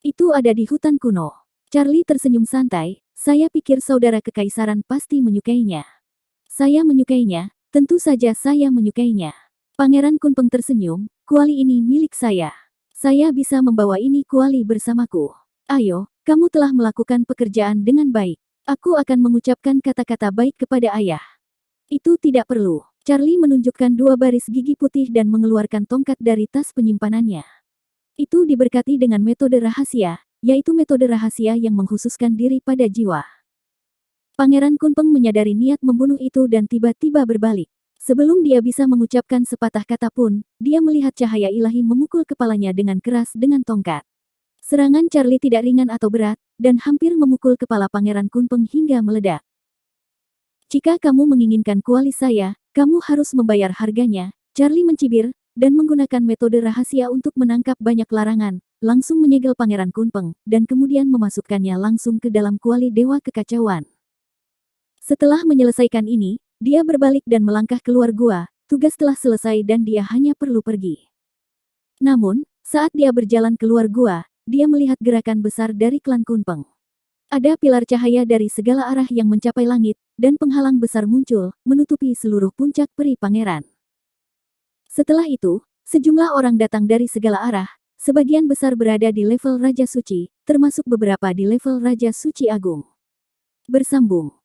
Itu ada di hutan kuno. Charlie tersenyum santai, saya pikir saudara Kekaisaran pasti menyukainya. Saya menyukainya, tentu saja saya menyukainya. Pangeran Kunpeng tersenyum, kuali ini milik saya. Saya bisa membawa ini kuali bersamaku. Ayo, kamu telah melakukan pekerjaan dengan baik. Aku akan mengucapkan kata-kata baik kepada ayah. Itu tidak perlu. Charlie menunjukkan 2 baris gigi putih dan mengeluarkan tongkat dari tas penyimpanannya. Itu diberkati dengan metode rahasia, yaitu metode rahasia yang mengkhususkan diri pada jiwa. Pangeran Kunpeng menyadari niat membunuh itu dan tiba-tiba berbalik. Sebelum dia bisa mengucapkan sepatah kata pun, dia melihat cahaya ilahi memukul kepalanya dengan keras dengan tongkat. Serangan Charlie tidak ringan atau berat, dan hampir memukul kepala Pangeran Kunpeng hingga meledak. Jika kamu menginginkan kuali saya, kamu harus membayar harganya. Charlie mencibir, dan menggunakan metode rahasia untuk menangkap banyak larangan, langsung menyegel Pangeran Kunpeng, dan kemudian memasukkannya langsung ke dalam kuali Dewa Kekacauan. Setelah menyelesaikan ini, dia berbalik dan melangkah keluar gua. Tugas telah selesai dan dia hanya perlu pergi. Namun, saat dia berjalan keluar gua, dia melihat gerakan besar dari klan Kunpeng. Ada pilar cahaya dari segala arah yang mencapai langit, dan penghalang besar muncul, menutupi seluruh puncak peri pangeran. Setelah itu, sejumlah orang datang dari segala arah, sebagian besar berada di level Raja Suci, termasuk beberapa di level Raja Suci Agung. Bersambung.